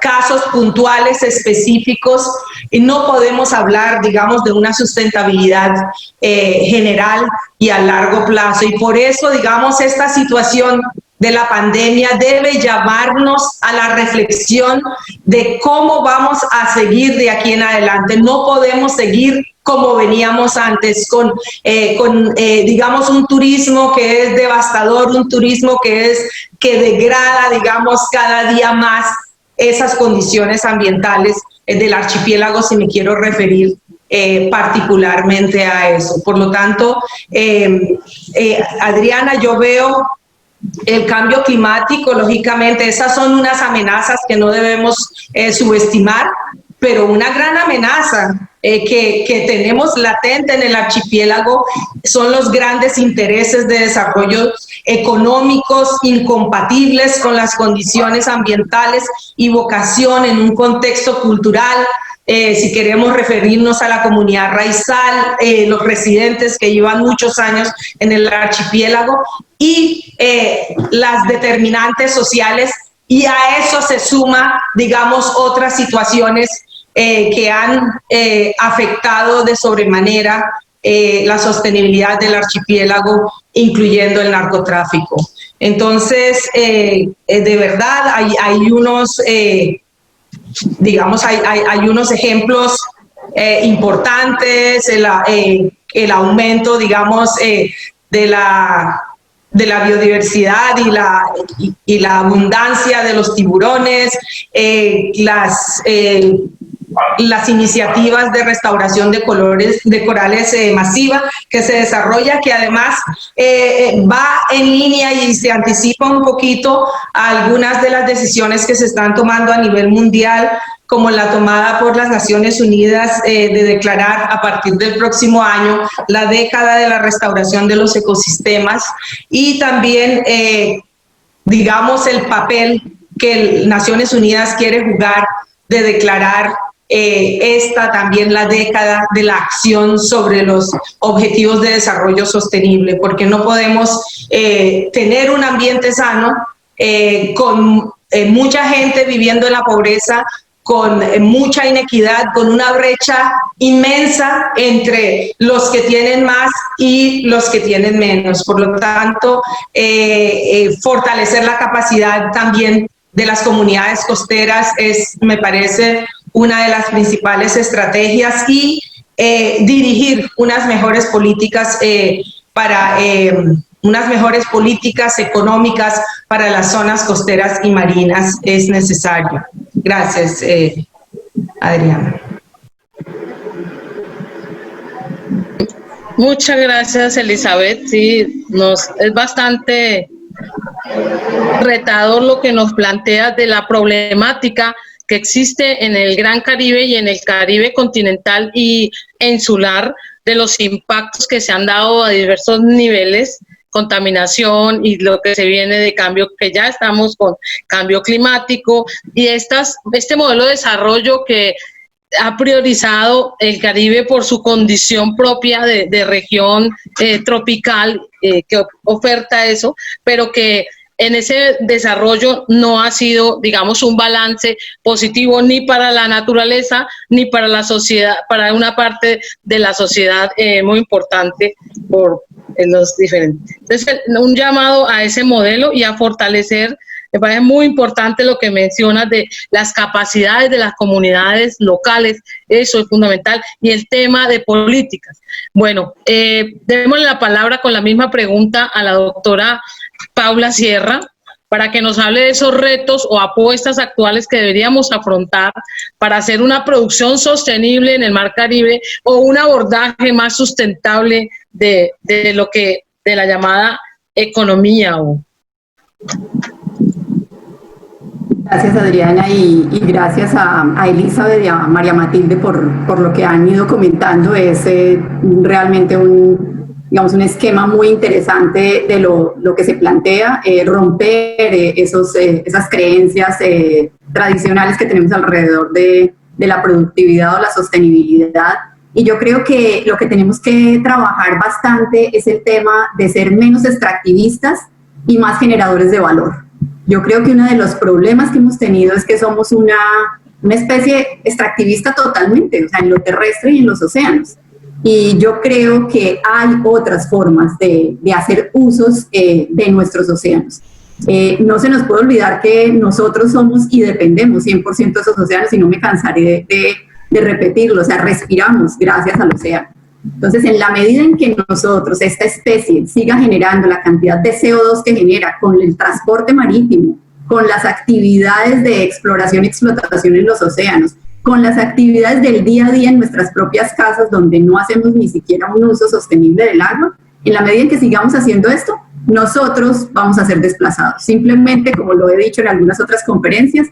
casos puntuales específicos, y no podemos hablar, digamos, de una sustentabilidad general y a largo plazo. Y por eso, digamos, esta situación de la pandemia debe llamarnos a la reflexión de cómo vamos a seguir de aquí en adelante. No podemos seguir como veníamos antes, con digamos, un turismo que es devastador, un turismo que degrada, digamos, cada día más esas condiciones ambientales del archipiélago, si me quiero referir particularmente a eso. Por lo tanto, Adriana, yo veo el cambio climático, lógicamente, esas son unas amenazas que no debemos subestimar, pero una gran amenaza que tenemos latente en el archipiélago son los grandes intereses de desarrollo económicos incompatibles con las condiciones ambientales y vocación en un contexto cultural. Si queremos referirnos a la comunidad raizal, los residentes que llevan muchos años en el archipiélago, y las determinantes sociales, y a eso se suma, digamos, otras situaciones que han afectado de sobremanera la sostenibilidad del archipiélago, incluyendo el narcotráfico. Entonces, de verdad, hay unos... digamos, hay unos ejemplos importantes, el aumento, digamos, de la biodiversidad y la abundancia de los tiburones, las iniciativas de restauración de corales masiva que se desarrolla, que además va en línea y se anticipa un poquito a algunas de las decisiones que se están tomando a nivel mundial, como la tomada por las Naciones Unidas de declarar a partir del próximo año la década de la restauración de los ecosistemas, y también, digamos, el papel que Naciones Unidas quiere jugar de declarar esta también la década de la acción sobre los objetivos de desarrollo sostenible, porque no podemos tener un ambiente sano con mucha gente viviendo en la pobreza, con mucha inequidad, con una brecha inmensa entre los que tienen más y los que tienen menos. Por lo tanto, fortalecer la capacidad también de las comunidades costeras me parece una de las principales estrategias, y dirigir unas mejores políticas unas mejores políticas económicas para las zonas costeras y marinas es necesario. Gracias, Adriana. Muchas gracias, Elizabeth. Sí, es bastante retador lo que nos plantea de la problemática que existe en el Gran Caribe y en el Caribe continental e insular, de los impactos que se han dado a diversos niveles, contaminación y lo que se viene de cambio, que ya estamos con cambio climático, y este modelo de desarrollo que ha priorizado el Caribe por su condición propia de región tropical que oferta eso, pero que en ese desarrollo no ha sido, digamos, un balance positivo ni para la naturaleza ni para la sociedad, para una parte de la sociedad muy importante en los diferentes. Entonces, un llamado a ese modelo y a fortalecer. Me parece muy importante lo que mencionas de las capacidades de las comunidades locales, eso es fundamental, y el tema de políticas. Bueno, démosle la palabra con la misma pregunta a la doctora Paula Sierra, para que nos hable de esos retos o apuestas actuales que deberíamos afrontar para hacer una producción sostenible en el Mar Caribe o un abordaje más sustentable de la llamada economía. Gracias, Adriana, y gracias a Elizabeth y a María Matilde por lo que han ido comentando. Es realmente un esquema muy interesante de lo que se plantea, romper esas creencias tradicionales que tenemos alrededor de la productividad o la sostenibilidad. Y yo creo que lo que tenemos que trabajar bastante es el tema de ser menos extractivistas y más generadores de valor. Yo creo que uno de los problemas que hemos tenido es que somos una especie extractivista totalmente, o sea, en lo terrestre y en los océanos. Y yo creo que hay otras formas de hacer usos de nuestros océanos. No se nos puede olvidar que nosotros somos y dependemos 100% de esos océanos, y no me cansaré de repetirlo, o sea, respiramos gracias al océano. Entonces, en la medida en que nosotros, esta especie, siga generando la cantidad de CO2 que genera con el transporte marítimo, con las actividades de exploración y explotación en los océanos, con las actividades del día a día en nuestras propias casas, donde no hacemos ni siquiera un uso sostenible del agua, en la medida en que sigamos haciendo esto, nosotros vamos a ser desplazados. Simplemente, como lo he dicho en algunas otras conferencias,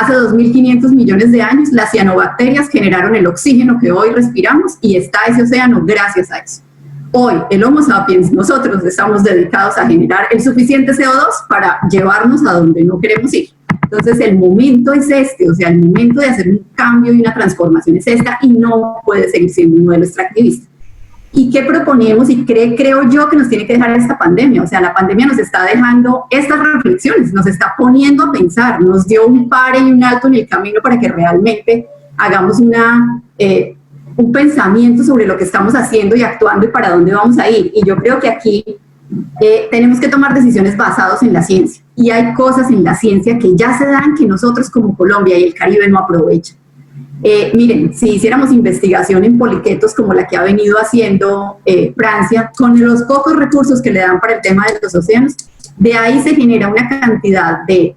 hace 2.500 millones de años las cianobacterias generaron el oxígeno que hoy respiramos, y está ese océano gracias a eso. Hoy, el Homo sapiens, nosotros estamos dedicados a generar el suficiente CO2 para llevarnos a donde no queremos ir. Entonces, el momento es este, o sea, el momento de hacer un cambio y una transformación es esta, y no puede seguir siendo un modelo extractivista. ¿Y qué proponemos? Y creo yo que nos tiene que dejar esta pandemia. O sea, la pandemia nos está dejando estas reflexiones, nos está poniendo a pensar, nos dio un pare y un alto en el camino para que realmente hagamos un pensamiento sobre lo que estamos haciendo y actuando y para dónde vamos a ir. Y yo creo que aquí tenemos que tomar decisiones basadas en la ciencia. Y hay cosas en la ciencia que ya se dan que nosotros como Colombia y el Caribe no aprovechan. Miren, si hiciéramos investigación en poliquetos como la que ha venido haciendo Francia, con los pocos recursos que le dan para el tema de los océanos, de ahí se genera una cantidad de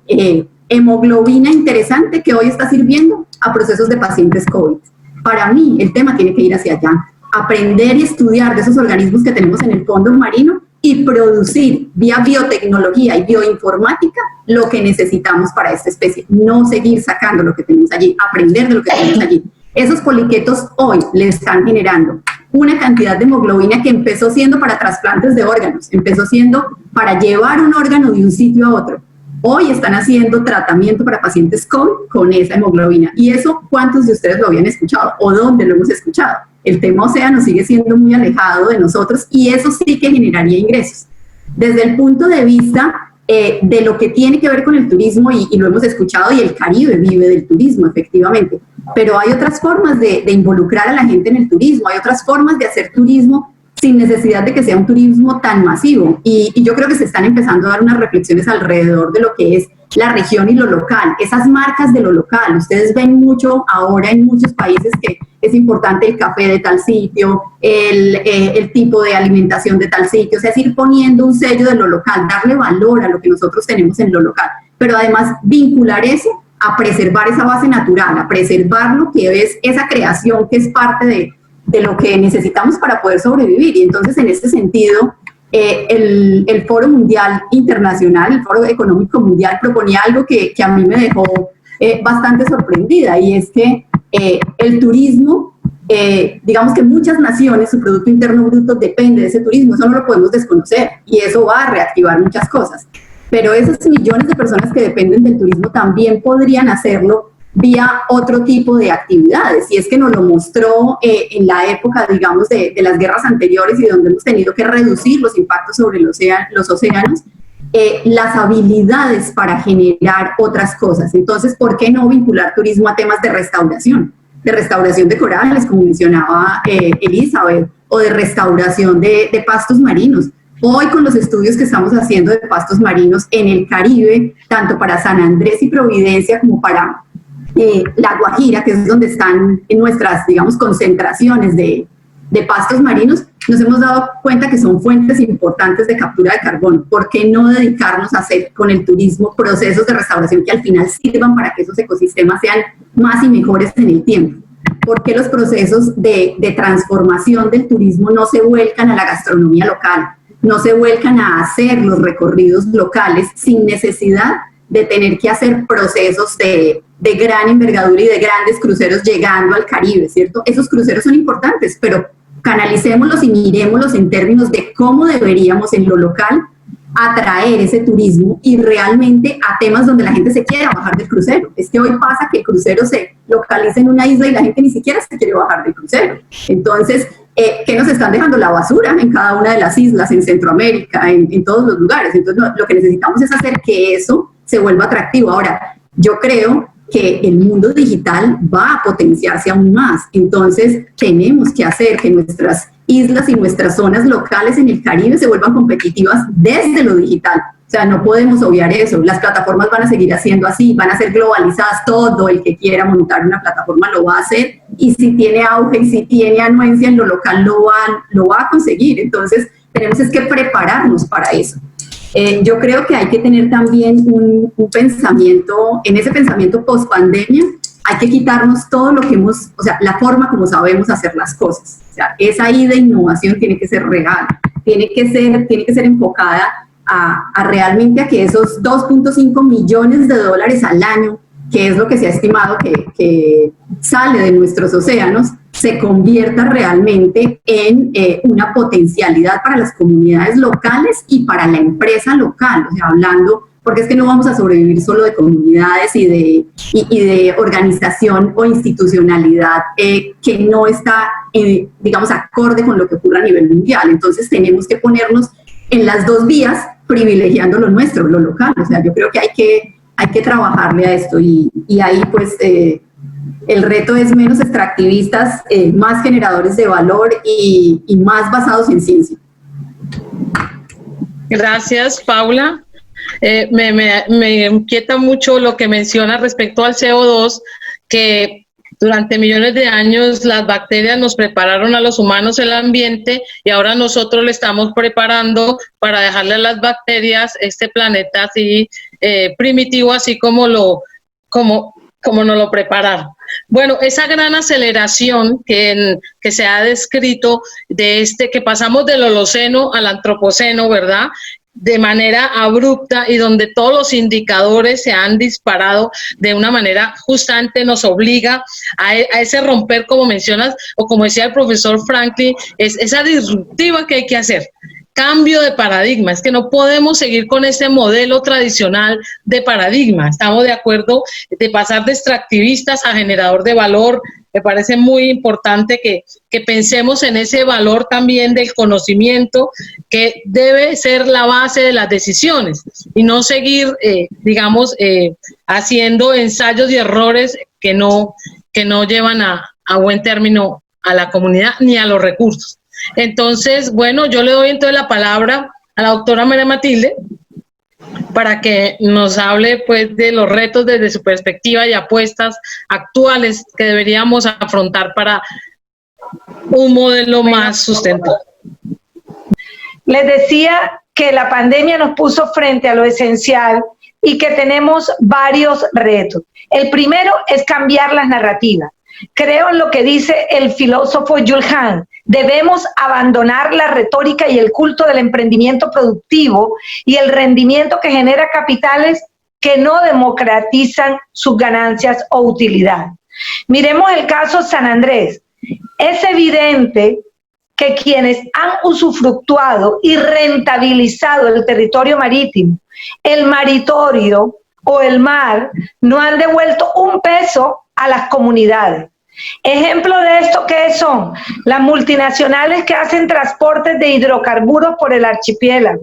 hemoglobina interesante que hoy está sirviendo a procesos de pacientes COVID. Para mí, el tema tiene que ir hacia allá, aprender y estudiar de esos organismos que tenemos en el fondo marino y producir vía biotecnología y bioinformática lo que necesitamos para esta especie. No seguir sacando lo que tenemos allí, aprender de lo que tenemos allí. Esos poliquetos hoy le están generando una cantidad de hemoglobina que empezó siendo para trasplantes de órganos, empezó siendo para llevar un órgano de un sitio a otro. Hoy están haciendo tratamiento para pacientes con esa hemoglobina. ¿Y eso cuántos de ustedes lo habían escuchado o dónde lo hemos escuchado? El tema océano sigue siendo muy alejado de nosotros, y eso sí que generaría ingresos. Desde el punto de vista de lo que tiene que ver con el turismo, y lo hemos escuchado, y el Caribe vive del turismo, efectivamente, pero hay otras formas de involucrar a la gente en el turismo, hay otras formas de hacer turismo sin necesidad de que sea un turismo tan masivo, y yo creo que se están empezando a dar unas reflexiones alrededor de lo que es la región y lo local, esas marcas de lo local. Ustedes ven mucho ahora en muchos países que es importante el café de tal sitio, el tipo de alimentación de tal sitio, o sea, es ir poniendo un sello de lo local, darle valor a lo que nosotros tenemos en lo local, pero además vincular eso a preservar esa base natural, a preservar lo que es esa creación que es parte de lo que necesitamos para poder sobrevivir. Y entonces, en este sentido, el Foro Mundial Internacional, el Foro Económico Mundial, proponía algo que a mí me dejó bastante sorprendida, y es que el turismo, digamos que muchas naciones, su Producto Interno Bruto depende de ese turismo, eso no lo podemos desconocer, y eso va a reactivar muchas cosas. Pero esos millones de personas que dependen del turismo también podrían hacerlo vía otro tipo de actividades, y es que nos lo mostró en la época, digamos, de las guerras anteriores, y donde hemos tenido que reducir los impactos sobre los océanos. las habilidades para generar otras cosas. Entonces, ¿por qué no vincular turismo a temas de restauración de corales, como mencionaba Elizabeth, o de restauración de pastos marinos? Hoy, con los estudios que estamos haciendo de pastos marinos en el Caribe, tanto para San Andrés y Providencia como para La Guajira, que es donde están en nuestras, digamos, concentraciones de pastos marinos, nos hemos dado cuenta que son fuentes importantes de captura de carbono. ¿Por qué no dedicarnos a hacer con el turismo procesos de restauración que al final sirvan para que esos ecosistemas sean más y mejores en el tiempo? ¿Por qué los procesos de transformación del turismo no se vuelcan a la gastronomía local, no se vuelcan a hacer los recorridos locales sin necesidad de tener que hacer procesos de gran envergadura y de grandes cruceros llegando al Caribe, ¿cierto? Esos cruceros son importantes, pero canalicémoslos y miremoslos en términos de cómo deberíamos en lo local atraer ese turismo y realmente a temas donde la gente se quiera bajar del crucero. Es que hoy pasa que el crucero se localiza en una isla y la gente ni siquiera se quiere bajar del crucero. Entonces, ¿qué nos están dejando? La basura en cada una de las islas, en Centroamérica, en todos los lugares. Entonces, lo que necesitamos es hacer que eso se vuelva atractivo. Ahora, yo creo que el mundo digital va a potenciarse aún más. Entonces, tenemos que hacer que nuestras islas y nuestras zonas locales en el Caribe se vuelvan competitivas desde lo digital. O sea, no podemos obviar eso. Las plataformas van a seguir haciendo así, van a ser globalizadas. Todo el que quiera montar una plataforma lo va a hacer, y si tiene auge y si tiene anuencia en lo local lo va a conseguir. Entonces, tenemos es que prepararnos para eso. Yo creo que hay que tener también un pensamiento, en ese pensamiento post-pandemia, hay que quitarnos todo lo que la forma como sabemos hacer las cosas. O sea, esa idea de innovación tiene que ser real, tiene que ser enfocada a realmente a que esos 2.5 millones de dólares al año, que es lo que se ha estimado que sale de nuestros océanos, se convierta realmente en una potencialidad para las comunidades locales y para la empresa local. O sea, hablando, porque es que no vamos a sobrevivir solo de comunidades y de organización o institucionalidad que no está, digamos, acorde con lo que ocurre a nivel mundial. Entonces tenemos que ponernos en las dos vías, privilegiando lo nuestro, lo local. O sea, yo creo que hay que trabajarle a esto, y ahí pues el reto es menos extractivistas, más generadores de valor y más basados en ciencia. Gracias, Paula. Me inquieta mucho lo que menciona respecto al CO2, que durante millones de años las bacterias nos prepararon a los humanos el ambiente, y ahora nosotros le estamos preparando para dejarle a las bacterias este planeta así primitivo, así como nos lo prepararon. Bueno, esa gran aceleración que se ha descrito que pasamos del Holoceno al Antropoceno, ¿verdad?, de manera abrupta, y donde todos los indicadores se han disparado de una manera justamente, nos obliga a ese romper, como mencionas, o como decía el profesor Franklin, es esa disruptiva que hay que hacer. Cambio de paradigma, es que no podemos seguir con ese modelo tradicional de paradigma. Estamos de acuerdo de pasar de extractivistas a generador de valor. Me parece muy importante que pensemos en ese valor también del conocimiento, que debe ser la base de las decisiones, y no seguir, haciendo ensayos y errores que no llevan a buen término a la comunidad ni a los recursos. Entonces, bueno, yo le doy entonces la palabra a la doctora María Matilde para que nos hable pues de los retos desde su perspectiva y apuestas actuales que deberíamos afrontar para un modelo más sustentable. Les decía que la pandemia nos puso frente a lo esencial y que tenemos varios retos. El primero es cambiar las narrativas. Creo en lo que dice el filósofo Jules Verne. Debemos abandonar la retórica y el culto del emprendimiento productivo y el rendimiento que genera capitales que no democratizan sus ganancias o utilidad. Miremos el caso San Andrés. Es evidente que quienes han usufructuado y rentabilizado el territorio marítimo, el maritorio o el mar, no han devuelto un peso a las comunidades. Ejemplo de esto, ¿qué son? Las multinacionales que hacen transportes de hidrocarburos por el archipiélago,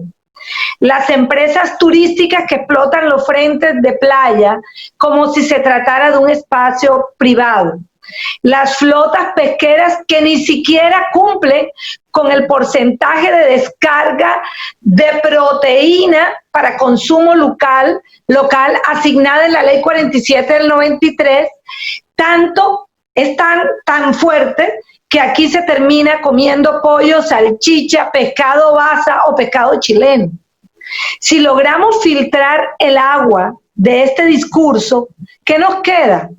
las empresas turísticas que explotan los frentes de playa como si se tratara de un espacio privado, las flotas pesqueras que ni siquiera cumplen con el porcentaje de descarga de proteína para consumo local asignada en la Ley 47 del 93, es tan fuerte que aquí se termina comiendo pollo, salchicha, pescado basa o pescado chileno. Si logramos filtrar el agua de este discurso, ¿qué nos queda?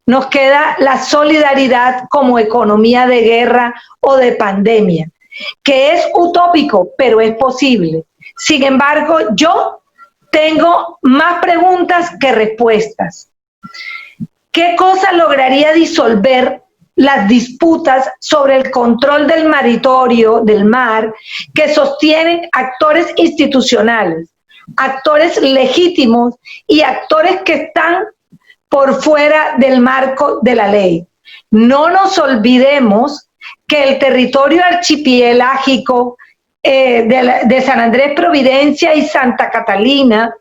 Nos queda la solidaridad como economía de guerra o de pandemia, que es utópico, pero es posible. Sin embargo, yo tengo más preguntas que respuestas. ¿Qué cosa lograría disolver las disputas sobre el control del maritorio, del mar, que sostienen actores institucionales, actores legítimos y actores que están por fuera del marco de la ley? No nos olvidemos que el territorio archipelágico de San Andrés, Providencia y Santa Catalina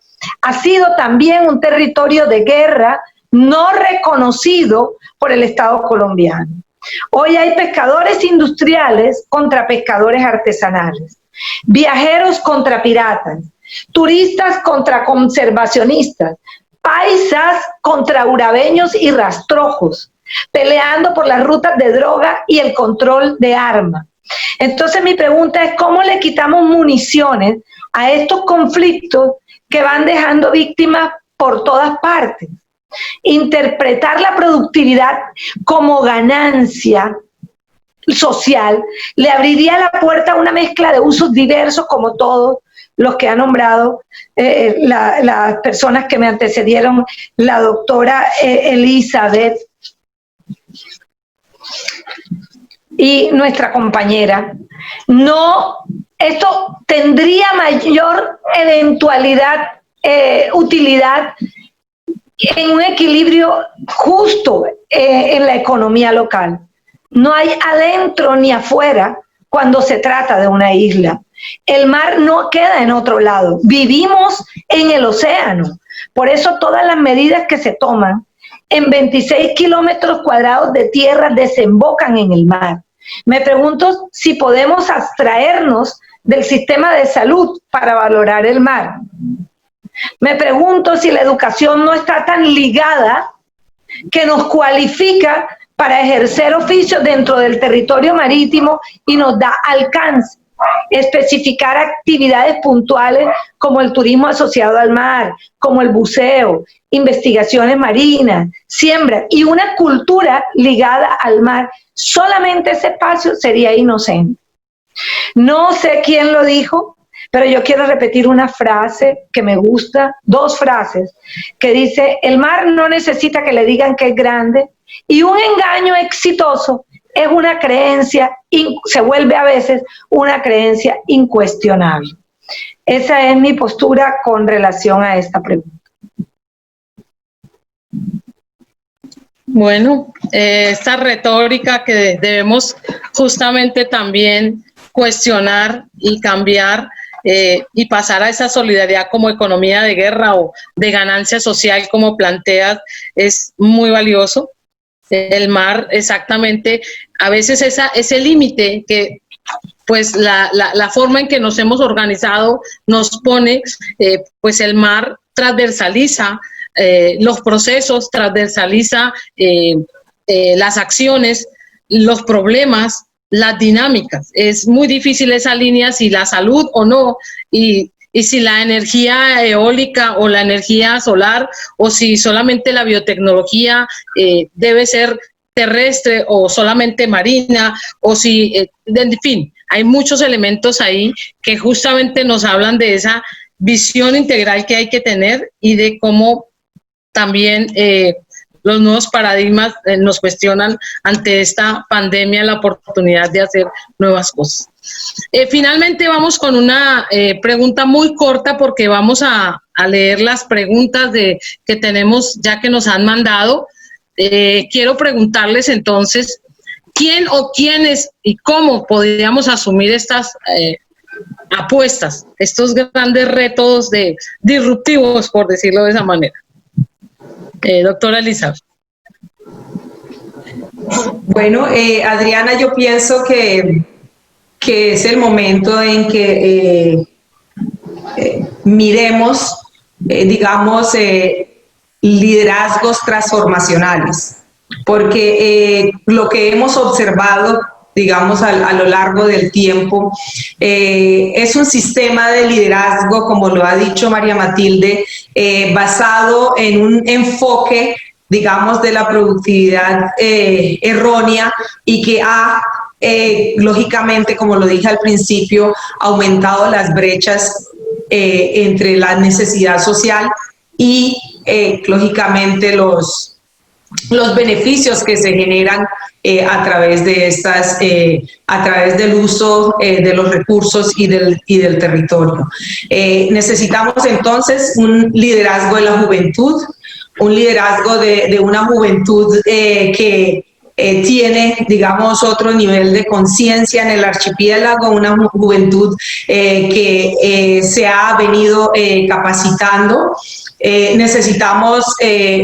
ha sido también un territorio de guerra no reconocido por el Estado colombiano. Hoy hay pescadores industriales contra pescadores artesanales, viajeros contra piratas, turistas contra conservacionistas, paisas contra urabeños y rastrojos, peleando por las rutas de droga y el control de armas. Entonces mi pregunta es, ¿cómo le quitamos municiones a estos conflictos que van dejando víctimas por todas partes? Interpretar la productividad como ganancia social le abriría la puerta a una mezcla de usos diversos, como todos los que ha nombrado las personas que me antecedieron, la doctora Elizabeth y nuestra compañera. No, esto tendría mayor eventualidad, utilidad en un equilibrio justo en la economía local. No hay adentro ni afuera cuando se trata de una isla. El mar no queda en otro lado. Vivimos en el océano. Por eso todas las medidas que se toman en 26 kilómetros cuadrados de tierra desembocan en el mar. Me pregunto si podemos abstraernos del sistema de salud para valorar el mar. Me pregunto si la educación no está tan ligada que nos cualifica para ejercer oficios dentro del territorio marítimo y nos da alcance. Especificar actividades puntuales como el turismo asociado al mar, como el buceo, investigaciones marinas, siembra y una cultura ligada al mar. Solamente ese espacio sería inocente. No sé quién lo dijo, pero yo quiero repetir una frase que me gusta, dos frases, que dice: el mar no necesita que le digan que es grande, y un engaño exitoso es una creencia, se vuelve a veces una creencia incuestionable. Esa es mi postura con relación a esta pregunta. Bueno, esta retórica que debemos justamente también cuestionar y cambiar, y pasar a esa solidaridad como economía de guerra o de ganancia social, como planteas, es muy valioso. El mar, exactamente, a veces ese límite que pues la forma en que nos hemos organizado nos pone, pues el mar transversaliza los procesos, transversaliza las acciones, los problemas, las dinámicas. Es muy difícil esa línea, si la salud o no, y si la energía eólica o la energía solar, o si solamente la biotecnología debe ser terrestre o solamente marina, o si, en fin, hay muchos elementos ahí que justamente nos hablan de esa visión integral que hay que tener y de cómo también los nuevos paradigmas nos cuestionan ante esta pandemia la oportunidad de hacer nuevas cosas. Finalmente vamos con una pregunta muy corta, porque vamos a leer las preguntas que tenemos ya que nos han mandado. Quiero preguntarles entonces, ¿quién o quiénes y cómo podríamos asumir estas apuestas, estos grandes retos disruptivos, por decirlo de esa manera. Doctora Elizabeth. Bueno, Adriana, yo pienso que es el momento en que miremos, digamos, liderazgos transformacionales, porque lo que hemos observado, digamos, a lo largo del tiempo, es un sistema de liderazgo, como lo ha dicho María Matilde, basado en un enfoque, digamos, de la productividad errónea y que ha, lógicamente, como lo dije al principio, aumentado las brechas entre la necesidad social y, lógicamente, los beneficios que se generan a través de estas, a través del uso de los recursos y del territorio. Necesitamos entonces un liderazgo de la juventud, un liderazgo de una juventud que tiene, digamos, otro nivel de conciencia en el archipiélago, una juventud que se ha venido capacitando. Necesitamos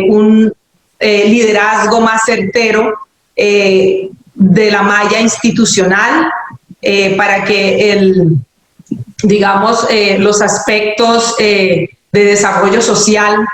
un liderazgo más certero de la malla institucional para que digamos, los aspectos de desarrollo social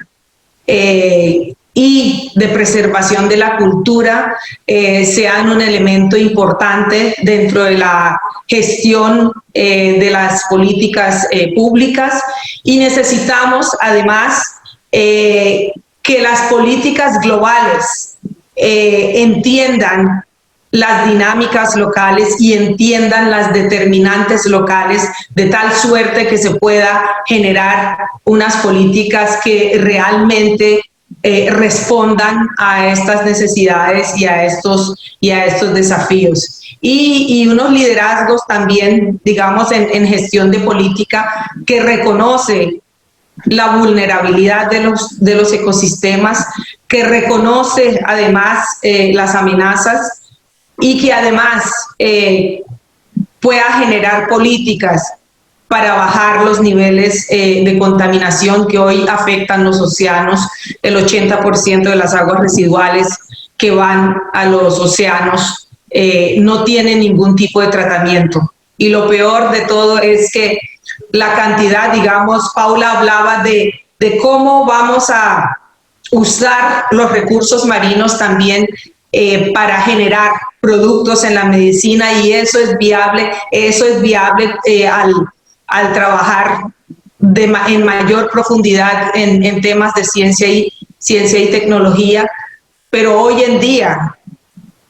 y de preservación de la cultura sean un elemento importante dentro de la gestión de las políticas públicas, y necesitamos además que las políticas globales entiendan las dinámicas locales y entiendan las determinantes locales, de tal suerte que se pueda generar unas políticas que realmente respondan a estas necesidades y a estos desafíos. Y unos liderazgos también, digamos, en gestión de política, que reconoce la vulnerabilidad de los ecosistemas, que reconoce además las amenazas y que además pueda generar políticas para bajar los niveles de contaminación que hoy afectan los océanos. El 80% de las aguas residuales que van a los océanos no tienen ningún tipo de tratamiento. Y lo peor de todo es que la cantidad, digamos, Paula hablaba de cómo vamos a usar los recursos marinos también para generar productos en la medicina, y eso es viable al trabajar en mayor profundidad en temas de ciencia y tecnología. Pero hoy en día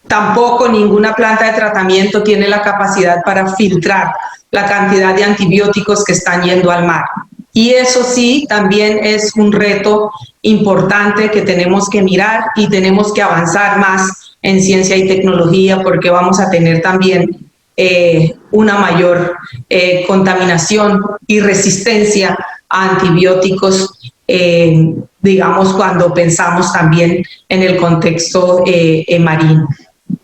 tampoco ninguna planta de tratamiento tiene la capacidad para filtrar la cantidad de antibióticos que están yendo al mar. Y eso sí, también es un reto importante que tenemos que mirar, y tenemos que avanzar más en ciencia y tecnología, porque vamos a tener también una mayor contaminación y resistencia a antibióticos, digamos, cuando pensamos también en el contexto marino.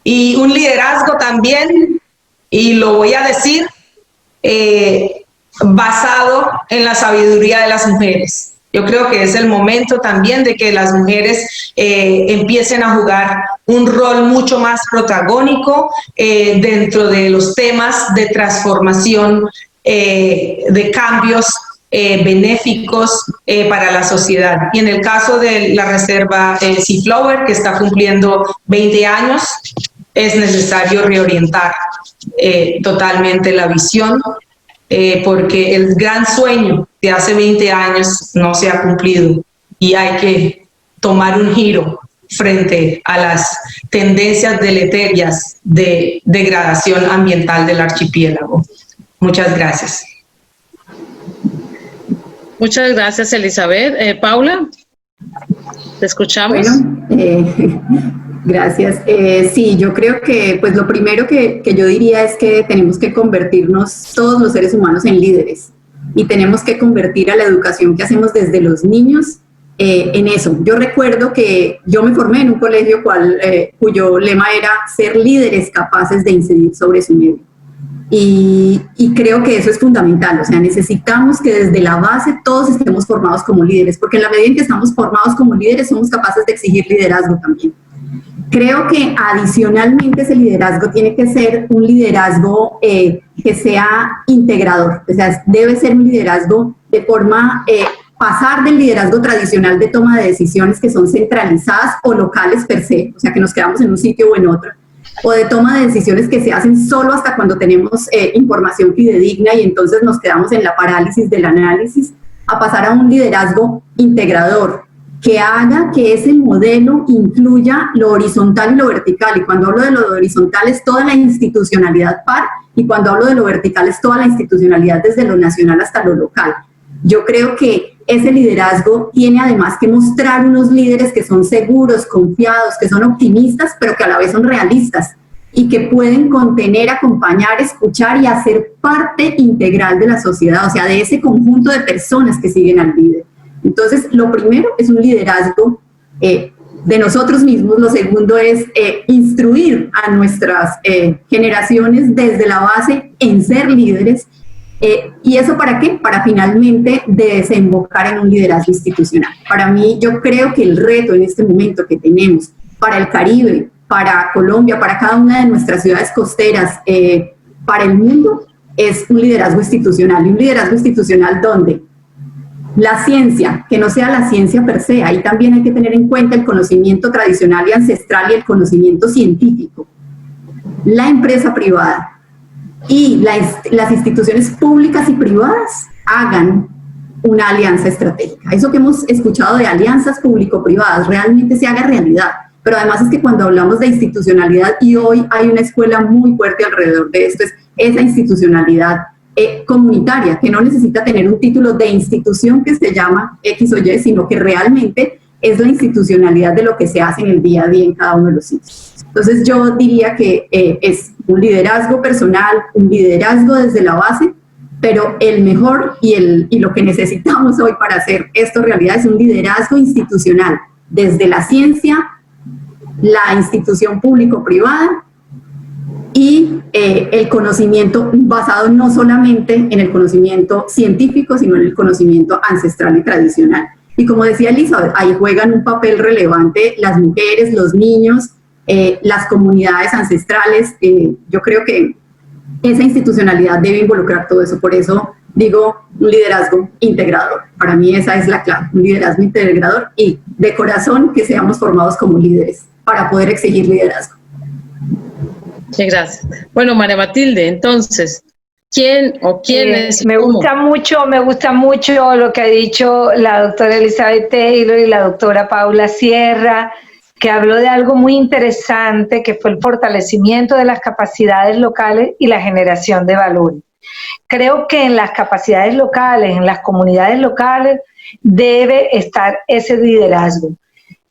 Y un liderazgo también, y lo voy a decir, basado en la sabiduría de las mujeres. Yo creo que es el momento también de que las mujeres empiecen a jugar un rol mucho más protagónico dentro de los temas de transformación, de cambios benéficos para la sociedad. Y en el caso de la reserva Seaflower, que está cumpliendo 20 años, es necesario reorientar totalmente la visión, porque el gran sueño de hace 20 años no se ha cumplido, y hay que tomar un giro frente a las tendencias deleterias de degradación ambiental del archipiélago. Muchas gracias. Muchas gracias, Elizabeth. Paula, te escuchamos. Bueno, gracias. Sí, yo creo que pues lo primero que yo diría es que tenemos que convertirnos todos los seres humanos en líderes, y tenemos que convertir a la educación que hacemos desde los niños en eso. Yo recuerdo que yo me formé en un colegio cuyo lema era ser líderes capaces de incidir sobre su medio. Y creo que eso es fundamental, o sea, necesitamos que desde la base todos estemos formados como líderes, porque en la medida en que estamos formados como líderes somos capaces de exigir liderazgo también. Creo que adicionalmente ese liderazgo tiene que ser un liderazgo que sea integrador, o sea, debe ser un liderazgo de forma, pasar del liderazgo tradicional de toma de decisiones que son centralizadas o locales per se, o sea, que nos quedamos en un sitio o en otro, o de toma de decisiones que se hacen solo hasta cuando tenemos información fidedigna y entonces nos quedamos en la parálisis del análisis, a pasar a un liderazgo integrador, que haga que ese modelo incluya lo horizontal y lo vertical. Y cuando hablo de lo horizontal es toda la institucionalidad par, y cuando hablo de lo vertical es toda la institucionalidad desde lo nacional hasta lo local. Yo creo que ese liderazgo tiene además que mostrar unos líderes que son seguros, confiados, que son optimistas, pero que a la vez son realistas y que pueden contener, acompañar, escuchar y hacer parte integral de la sociedad, o sea, de ese conjunto de personas que siguen al líder. Entonces, lo primero es un liderazgo de nosotros mismos, lo segundo es instruir a nuestras generaciones desde la base en ser líderes. ¿Y eso para qué? Para finalmente desembocar en un liderazgo institucional. Para mí, yo creo que el reto en este momento que tenemos para el Caribe, para Colombia, para cada una de nuestras ciudades costeras, para el mundo, es un liderazgo institucional. Y un liderazgo institucional donde la ciencia, que no sea la ciencia per se, ahí también hay que tener en cuenta el conocimiento tradicional y ancestral y el conocimiento científico, la empresa privada y las instituciones públicas y privadas hagan una alianza estratégica. Eso que hemos escuchado de alianzas público-privadas realmente se haga realidad. Pero además es que cuando hablamos de institucionalidad, y hoy hay una escuela muy fuerte alrededor de esto, es esa institucionalidad comunitaria, que no necesita tener un título de institución que se llama X o Y, sino que realmente es la institucionalidad de lo que se hace en el día a día en cada uno de los sitios. Entonces yo diría que es un liderazgo personal, un liderazgo desde la base, pero el mejor y lo que necesitamos hoy para hacer esto realidad es un liderazgo institucional, desde la ciencia, la institución público-privada, y el conocimiento basado no solamente en el conocimiento científico, sino en el conocimiento ancestral y tradicional. Y como decía Elizabeth, ahí juegan un papel relevante las mujeres, los niños, las comunidades ancestrales. Yo creo que esa institucionalidad debe involucrar todo eso. Por eso digo un liderazgo integrador. Para mí esa es la clave, un liderazgo integrador y de corazón que seamos formados como líderes para poder exigir liderazgo. Muchas gracias. Bueno, María Matilde, entonces, ¿quién o quiénes? Me gusta mucho lo que ha dicho la doctora Elizabeth Taylor y la doctora Paula Sierra, que habló de algo muy interesante, que fue el fortalecimiento de las capacidades locales y la generación de valores. Creo que en las capacidades locales, en las comunidades locales, debe estar ese liderazgo.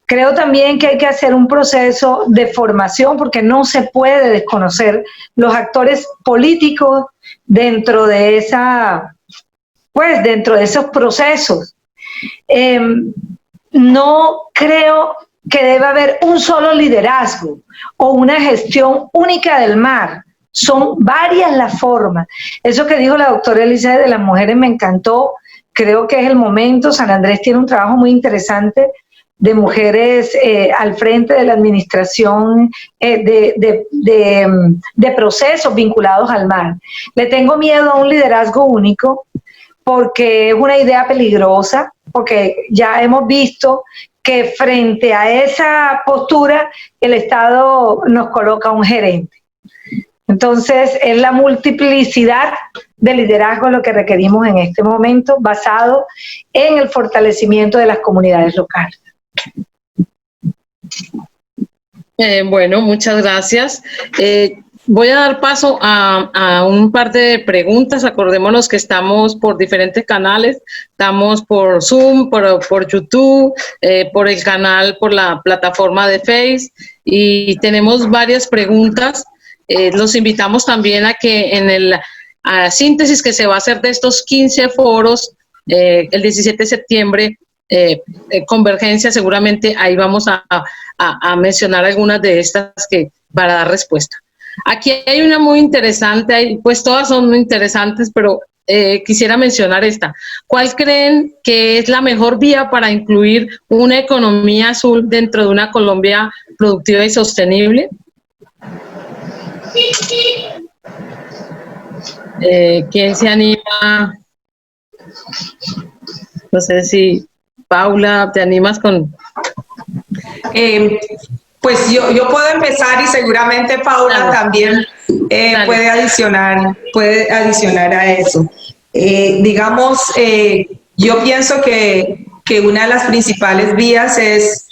Creo también que hay que hacer un proceso de formación porque no se puede desconocer los actores políticos dentro de esos procesos. No creo que deba haber un solo liderazgo o una gestión única del mar. Son varias las formas. Eso que dijo la doctora Elizabeth de las mujeres me encantó. Creo que es el momento. San Andrés tiene un trabajo muy interesante de mujeres al frente de la administración de procesos vinculados al mar. Le tengo miedo a un liderazgo único porque es una idea peligrosa, porque ya hemos visto que frente a esa postura el Estado nos coloca un gerente. Entonces es la multiplicidad de liderazgo lo que requerimos en este momento, basado en el fortalecimiento de las comunidades locales. Bueno, muchas gracias. Voy a dar paso a un par de preguntas. Acordémonos que estamos por diferentes canales. Estamos por Zoom, por YouTube, por el canal, por la plataforma de Face y tenemos varias preguntas. Los invitamos también a que en la síntesis que se va a hacer de estos 15 foros el 17 de septiembre, Convergencia, seguramente ahí vamos a mencionar algunas de estas para dar respuesta. Aquí hay una muy interesante, pues todas son muy interesantes, pero quisiera mencionar esta. ¿Cuál creen que es la mejor vía para incluir una economía azul dentro de una Colombia productiva y sostenible? ¿Quién se anima? No sé si, Paula, ¿te animas con...? Pues yo puedo empezar y seguramente Paula también puede adicionar a eso. Digamos, yo pienso que una de las principales vías es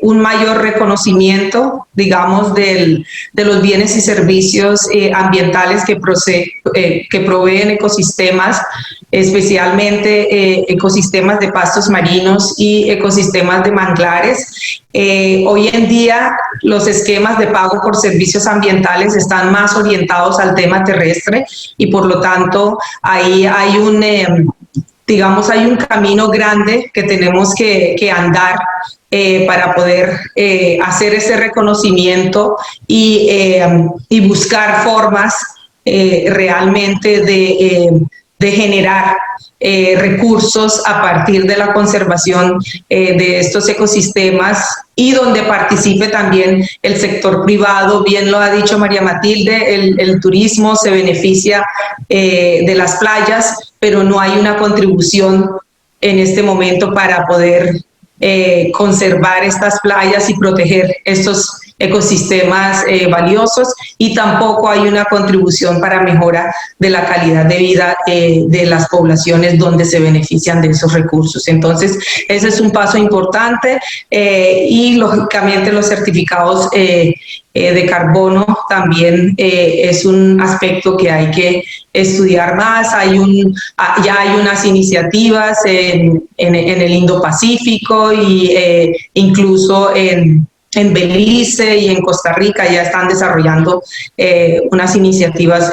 un mayor reconocimiento, digamos, de los bienes y servicios ambientales que proveen ecosistemas, especialmente ecosistemas de pastos marinos y ecosistemas de manglares. Hoy en día los esquemas de pago por servicios ambientales están más orientados al tema terrestre y por lo tanto ahí hay digamos, hay un camino grande que tenemos que andar para poder hacer ese reconocimiento y buscar formas realmente de generar recursos a partir de la conservación de estos ecosistemas y donde participe también el sector privado. Bien lo ha dicho María Matilde, el turismo se beneficia de las playas, pero no hay una contribución en este momento para poder conservar estas playas y proteger estos ecosistemas valiosos, y tampoco hay una contribución para mejora de la calidad de vida de las poblaciones donde se benefician de esos recursos. Entonces, ese es un paso importante y lógicamente los certificados de carbono también es un aspecto que hay que estudiar más. Ya hay unas iniciativas en el Indo-Pacífico y incluso en Belice y en Costa Rica ya están desarrollando unas iniciativas,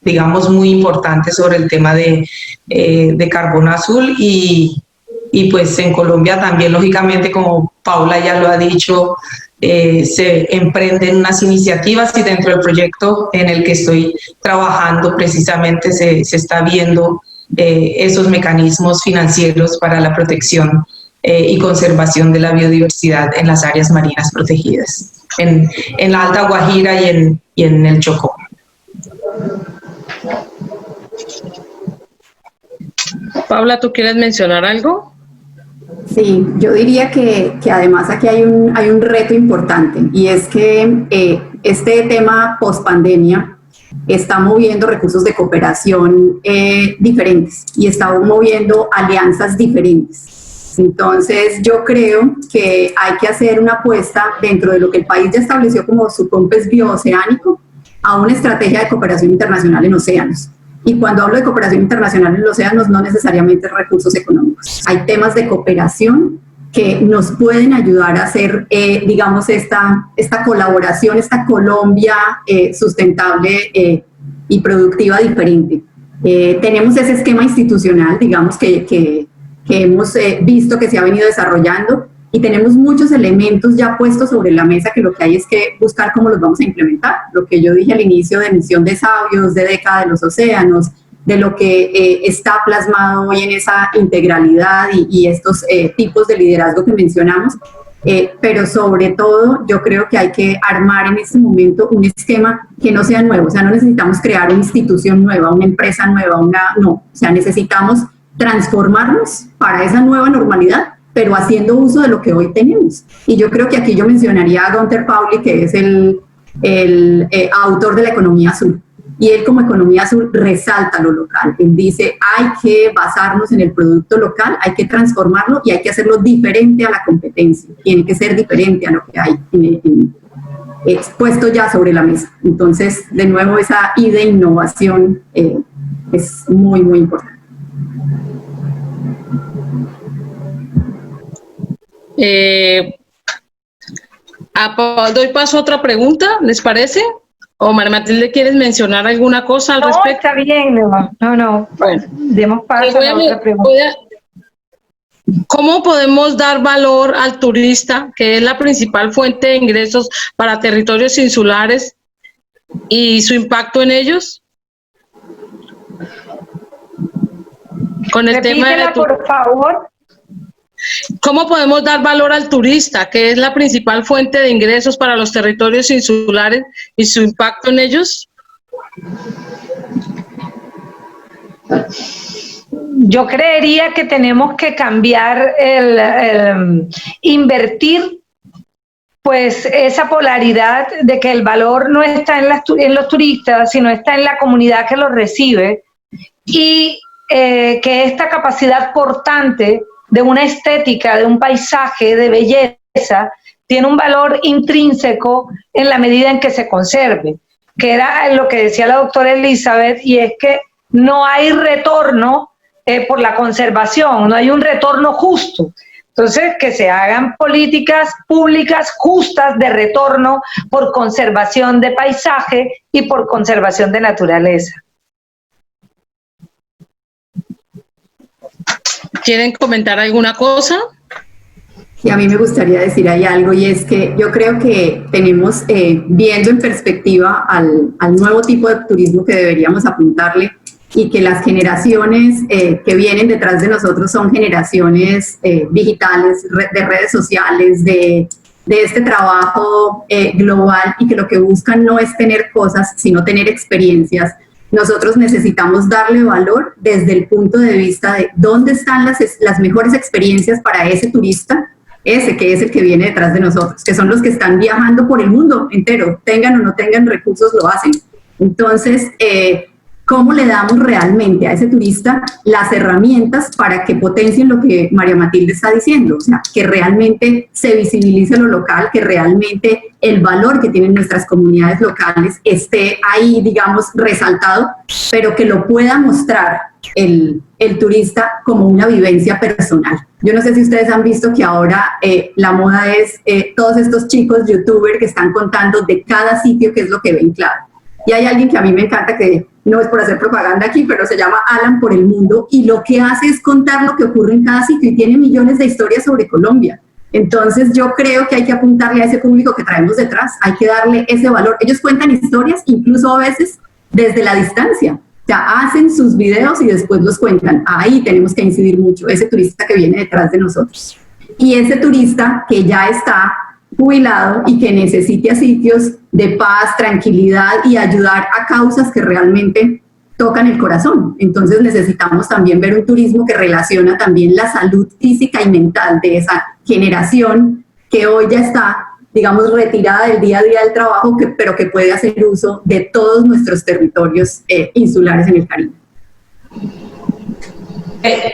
digamos, muy importantes sobre el tema de carbono azul y pues en Colombia también, lógicamente, como Paula ya lo ha dicho, se emprenden unas iniciativas y dentro del proyecto en el que estoy trabajando precisamente se está viendo esos mecanismos financieros para la protección y conservación de la biodiversidad en las áreas marinas protegidas, en la Alta Guajira y en el Chocó. Paula, ¿tú quieres mencionar algo? Sí, yo diría que además aquí hay un reto importante, y es que este tema post-pandemia está moviendo recursos de cooperación diferentes y está moviendo alianzas diferentes. Entonces, yo creo que hay que hacer una apuesta dentro de lo que el país ya estableció como su COMPES biooceánico a una estrategia de cooperación internacional en océanos. Y cuando hablo de cooperación internacional en los océanos, no necesariamente recursos económicos. Hay temas de cooperación que nos pueden ayudar a hacer, digamos, esta colaboración, esta Colombia sustentable y productiva diferente. Tenemos ese esquema institucional, digamos, que hemos visto que se ha venido desarrollando, y tenemos muchos elementos ya puestos sobre la mesa que lo que hay es que buscar cómo los vamos a implementar. Lo que yo dije al inicio de Misión de Sabios, de Década de los Océanos, de lo que está plasmado hoy en esa integralidad y estos tipos de liderazgo que mencionamos, pero sobre todo yo creo que hay que armar en este momento un esquema que no sea nuevo. O sea, no necesitamos crear una institución nueva, una empresa nueva, no. O sea, necesitamos transformarnos para esa nueva normalidad, pero haciendo uso de lo que hoy tenemos. Y yo creo que aquí yo mencionaría a Gunther Pauli, que es el autor de la economía azul. Y él, como economía azul, resalta lo local. Él dice, hay que basarnos en el producto local, hay que transformarlo y hay que hacerlo diferente a la competencia. Tiene que ser diferente a lo que hay expuesto ya sobre la mesa. Entonces, de nuevo, esa idea de innovación es muy, muy importante. Doy paso a otra pregunta, ¿les parece? O María Matilde, ¿quieres mencionar alguna cosa al respecto? Está bien, no. Bueno, demos paso a la otra pregunta. ¿Cómo podemos dar valor al turista, que es la principal fuente de ingresos para territorios insulares, y su impacto en ellos. Con el tema de por favor. ¿Cómo podemos dar valor al turista, que es la principal fuente de ingresos para los territorios insulares, y su impacto en ellos? Yo creería que tenemos que cambiar invertir pues esa polaridad de que el valor no está en los turistas, sino está en la comunidad que los recibe, y que esta capacidad portante de una estética, de un paisaje, de belleza, tiene un valor intrínseco en la medida en que se conserve, que era lo que decía la doctora Elizabeth, y es que no hay retorno por la conservación, no hay un retorno justo. Entonces, que se hagan políticas públicas justas de retorno por conservación de paisaje y por conservación de naturaleza. ¿Quieren comentar alguna cosa? Sí, a mí me gustaría decir ahí algo, y es que yo creo que tenemos, viendo en perspectiva al nuevo tipo de turismo que deberíamos apuntarle, y que las generaciones que vienen detrás de nosotros son generaciones digitales, de redes sociales, de este trabajo global, y que lo que buscan no es tener cosas, sino tener experiencias. Nosotros necesitamos darle valor desde el punto de vista de dónde están las mejores experiencias para ese turista, ese que es el que viene detrás de nosotros, que son los que están viajando por el mundo entero, tengan o no tengan recursos, lo hacen. Entonces, ¿cómo le damos realmente a ese turista las herramientas para que potencien lo que María Matilde está diciendo? O sea, que realmente se visibilice lo local, que realmente el valor que tienen nuestras comunidades locales esté ahí, digamos, resaltado, pero que lo pueda mostrar el turista como una vivencia personal. Yo no sé si ustedes han visto que ahora la moda es todos estos chicos youtubers que están contando de cada sitio qué es lo que ven, claro. Y hay alguien que a mí me encanta, que no es por hacer propaganda aquí, pero se llama Alan por el Mundo, y lo que hace es contar lo que ocurre en cada sitio, y tiene millones de historias sobre Colombia. Entonces yo creo que hay que apuntarle a ese público que traemos detrás, hay que darle ese valor. Ellos cuentan historias incluso a veces desde la distancia, o sea, hacen sus videos y después los cuentan. Ahí tenemos que incidir mucho, ese turista que viene detrás de nosotros. Y ese turista que ya está jubilado y que necesite a sitios de paz, tranquilidad y ayudar a causas que realmente tocan el corazón. Entonces necesitamos también ver un turismo que relaciona también la salud física y mental de esa generación que hoy ya está, digamos, retirada del día a día del trabajo, pero que puede hacer uso de todos nuestros territorios insulares en el Caribe.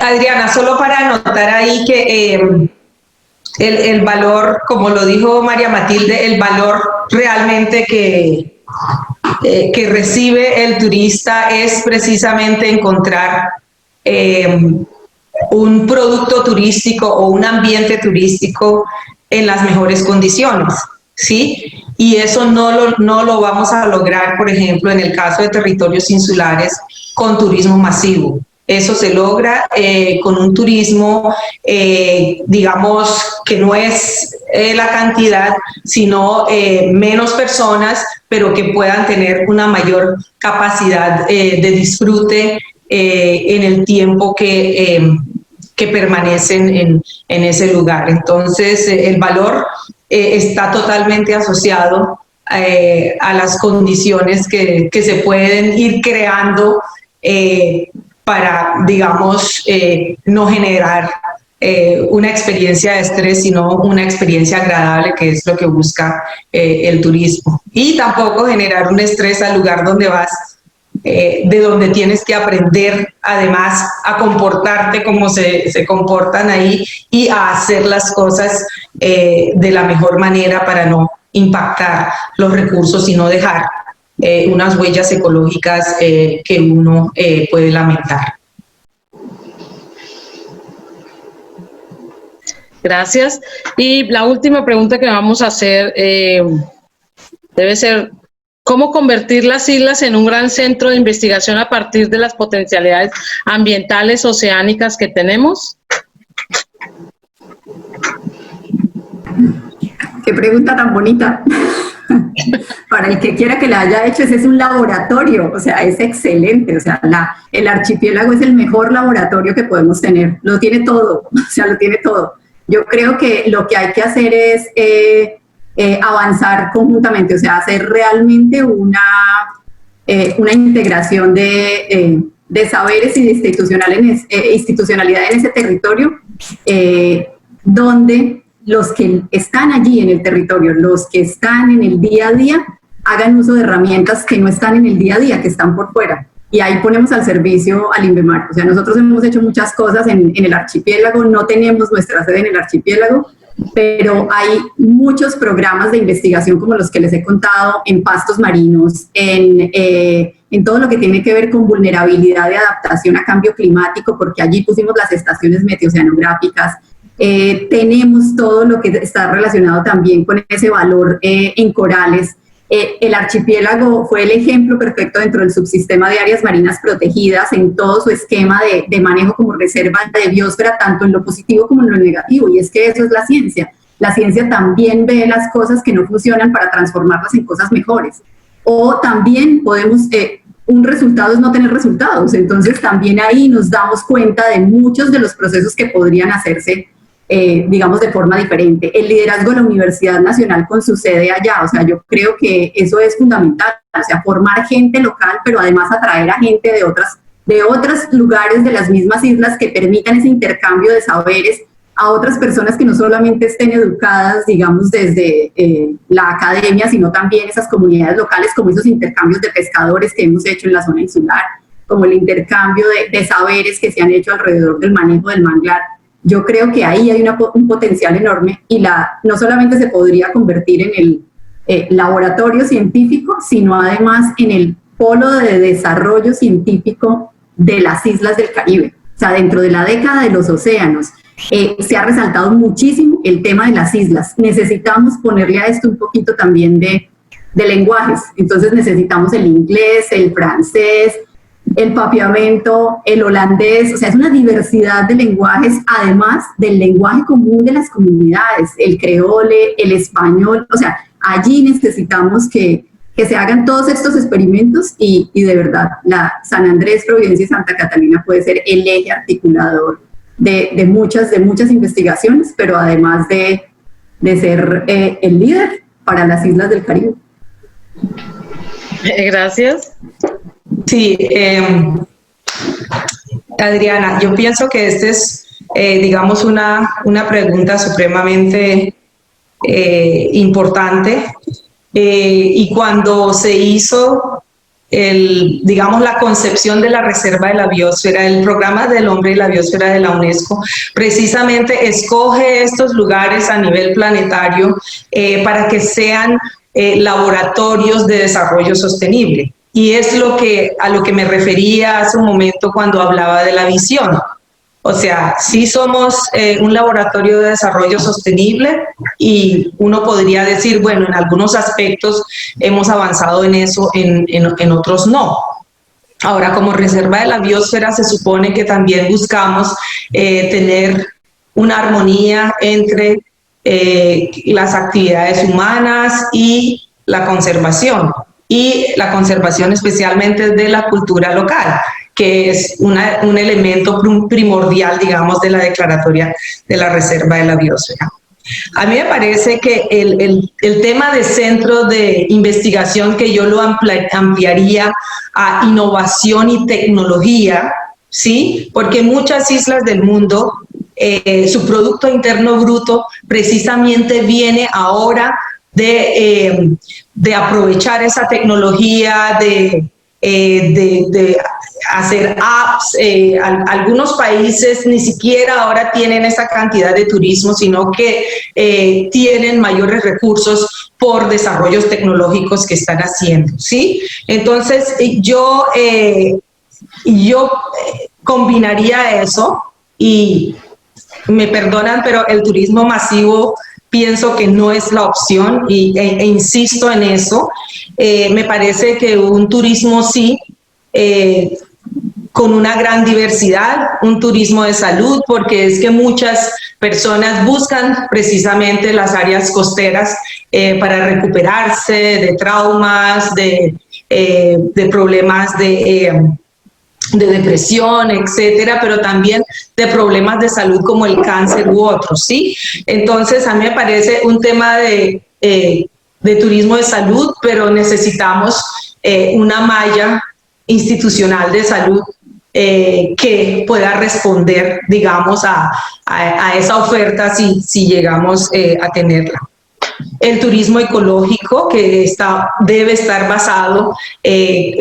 Adriana, solo para anotar ahí que el valor, como lo dijo María Matilde, el valor realmente que recibe el turista es precisamente encontrar un producto turístico o un ambiente turístico en las mejores condiciones, ¿sí? Y eso no lo vamos a lograr, por ejemplo, en el caso de territorios insulares, con turismo masivo. Eso se logra con un turismo, digamos, que no es la cantidad, sino menos personas, pero que puedan tener una mayor capacidad de disfrute en el tiempo que permanecen en ese lugar. Entonces, el valor está totalmente asociado a las condiciones que se pueden ir creando para, digamos, no generar una experiencia de estrés, sino una experiencia agradable, que es lo que busca el turismo. Y tampoco generar un estrés al lugar donde vas, de donde tienes que aprender, además, a comportarte como se comportan ahí y a hacer las cosas de la mejor manera para no impactar los recursos y no dejar unas huellas ecológicas que uno puede lamentar. Gracias. Y la última pregunta que vamos a hacer debe ser: ¿cómo convertir las islas en un gran centro de investigación a partir de las potencialidades ambientales oceánicas que tenemos? Qué pregunta tan bonita. Para el que quiera que la haya hecho, ese es un laboratorio, o sea, es excelente, o sea, el archipiélago es el mejor laboratorio que podemos tener, lo tiene todo, o sea, lo tiene todo. Yo creo que lo que hay que hacer es avanzar conjuntamente, o sea, hacer realmente una integración de saberes y de institucionalidad en ese territorio, donde los que están allí en el territorio, los que están en el día a día, hagan uso de herramientas que no están en el día a día, que están por fuera. Y ahí ponemos al servicio al INVEMAR. O sea, nosotros hemos hecho muchas cosas en el archipiélago, no tenemos nuestra sede en el archipiélago, pero hay muchos programas de investigación como los que les he contado en pastos marinos, en todo lo que tiene que ver con vulnerabilidad de adaptación a cambio climático, porque allí pusimos las estaciones meteoceanográficas. Tenemos todo lo que está relacionado también con ese valor en corales. El archipiélago fue el ejemplo perfecto dentro del subsistema de áreas marinas protegidas en todo su esquema de manejo como reserva de biosfera, tanto en lo positivo como en lo negativo, y es que eso es la ciencia. La ciencia también ve las cosas que no funcionan para transformarlas en cosas mejores. O también podemos, un resultado es no tener resultados, entonces también ahí nos damos cuenta de muchos de los procesos que podrían hacerse digamos, de forma diferente. El liderazgo de la Universidad Nacional con su sede allá, o sea, yo creo que eso es fundamental, o sea, formar gente local, pero además atraer a gente de otros lugares de las mismas islas que permitan ese intercambio de saberes a otras personas que no solamente estén educadas, digamos, desde la academia, sino también esas comunidades locales, como esos intercambios de pescadores que hemos hecho en la zona insular, como el intercambio de saberes que se han hecho alrededor del manejo del manglar. Yo creo que ahí hay un potencial enorme y no solamente se podría convertir en el laboratorio científico, sino además en el polo de desarrollo científico de las islas del Caribe. O sea, dentro de la década de los océanos se ha resaltado muchísimo el tema de las islas. Necesitamos ponerle a esto un poquito también de lenguajes. Entonces necesitamos el inglés, el francés, el papiamento, el holandés, o sea, es una diversidad de lenguajes, además del lenguaje común de las comunidades, el creole, el español, o sea, allí necesitamos que se hagan todos estos experimentos y de verdad, la San Andrés, Providencia y Santa Catalina puede ser el eje articulador de muchas investigaciones, pero además de ser el líder para las islas del Caribe. Gracias. Sí, Adriana, yo pienso que esta es, digamos, una pregunta supremamente importante y cuando se hizo, digamos, la concepción de la Reserva de la Biosfera, el Programa del Hombre y la Biosfera de la UNESCO, precisamente escoge estos lugares a nivel planetario para que sean laboratorios de desarrollo sostenible. Y es a lo que me refería hace un momento cuando hablaba de la visión. O sea, sí somos un laboratorio de desarrollo sostenible y uno podría decir, bueno, en algunos aspectos hemos avanzado en eso, en otros no. Ahora, como Reserva de la Biosfera se supone que también buscamos tener una armonía entre las actividades humanas y la conservación. Y la conservación especialmente de la cultura local, que es un elemento primordial, digamos, de la declaratoria de la Reserva de la Biosfera. A mí me parece que el tema de centro de investigación, que yo lo ampliaría a innovación y tecnología, ¿sí? Porque muchas islas del mundo, su Producto Interno Bruto precisamente viene ahora de aprovechar esa tecnología, de hacer apps. Algunos países ni siquiera ahora tienen esa cantidad de turismo, sino que tienen mayores recursos por desarrollos tecnológicos que están haciendo, ¿sí? Entonces, yo combinaría eso y me perdonan, pero el turismo masivo pienso que no es la opción e insisto en eso. Me parece que un turismo sí con una gran diversidad, un turismo de salud, porque es que muchas personas buscan precisamente las áreas costeras para recuperarse de traumas, de problemas de depresión, etcétera, pero también de problemas de salud como el cáncer u otros, ¿sí? Entonces, a mí me parece un tema de turismo de salud, pero necesitamos una malla institucional de salud que pueda responder, digamos, a esa oferta si llegamos a tenerla. El turismo ecológico, que debe estar basado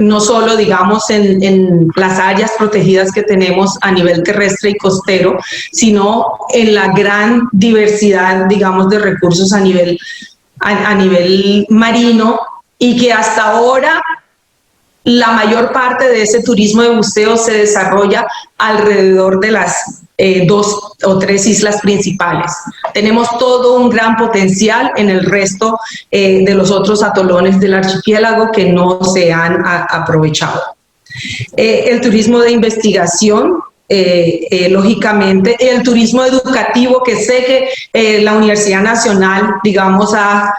no solo, digamos, en las áreas protegidas que tenemos a nivel terrestre y costero, sino en la gran diversidad, digamos, de recursos a nivel marino, y que hasta ahora la mayor parte de ese turismo de buceo se desarrolla alrededor de las 2 o 3 islas principales. Tenemos todo un gran potencial en el resto de los otros atolones del archipiélago que no se han aprovechado. El turismo de investigación, lógicamente, el turismo educativo, que sé que la Universidad Nacional, digamos, ha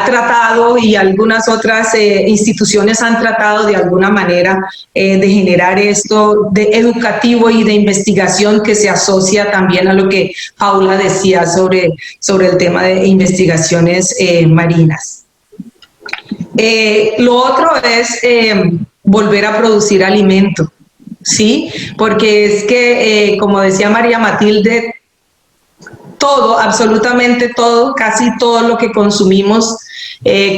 tratado, y algunas otras instituciones han tratado de alguna manera de generar esto de educativo y de investigación, que se asocia también a lo que Paula decía sobre el tema de investigaciones marinas. Lo otro es volver a producir alimento, ¿sí? Porque es que, como decía María Matilde, todo, absolutamente todo, casi todo lo que consumimos,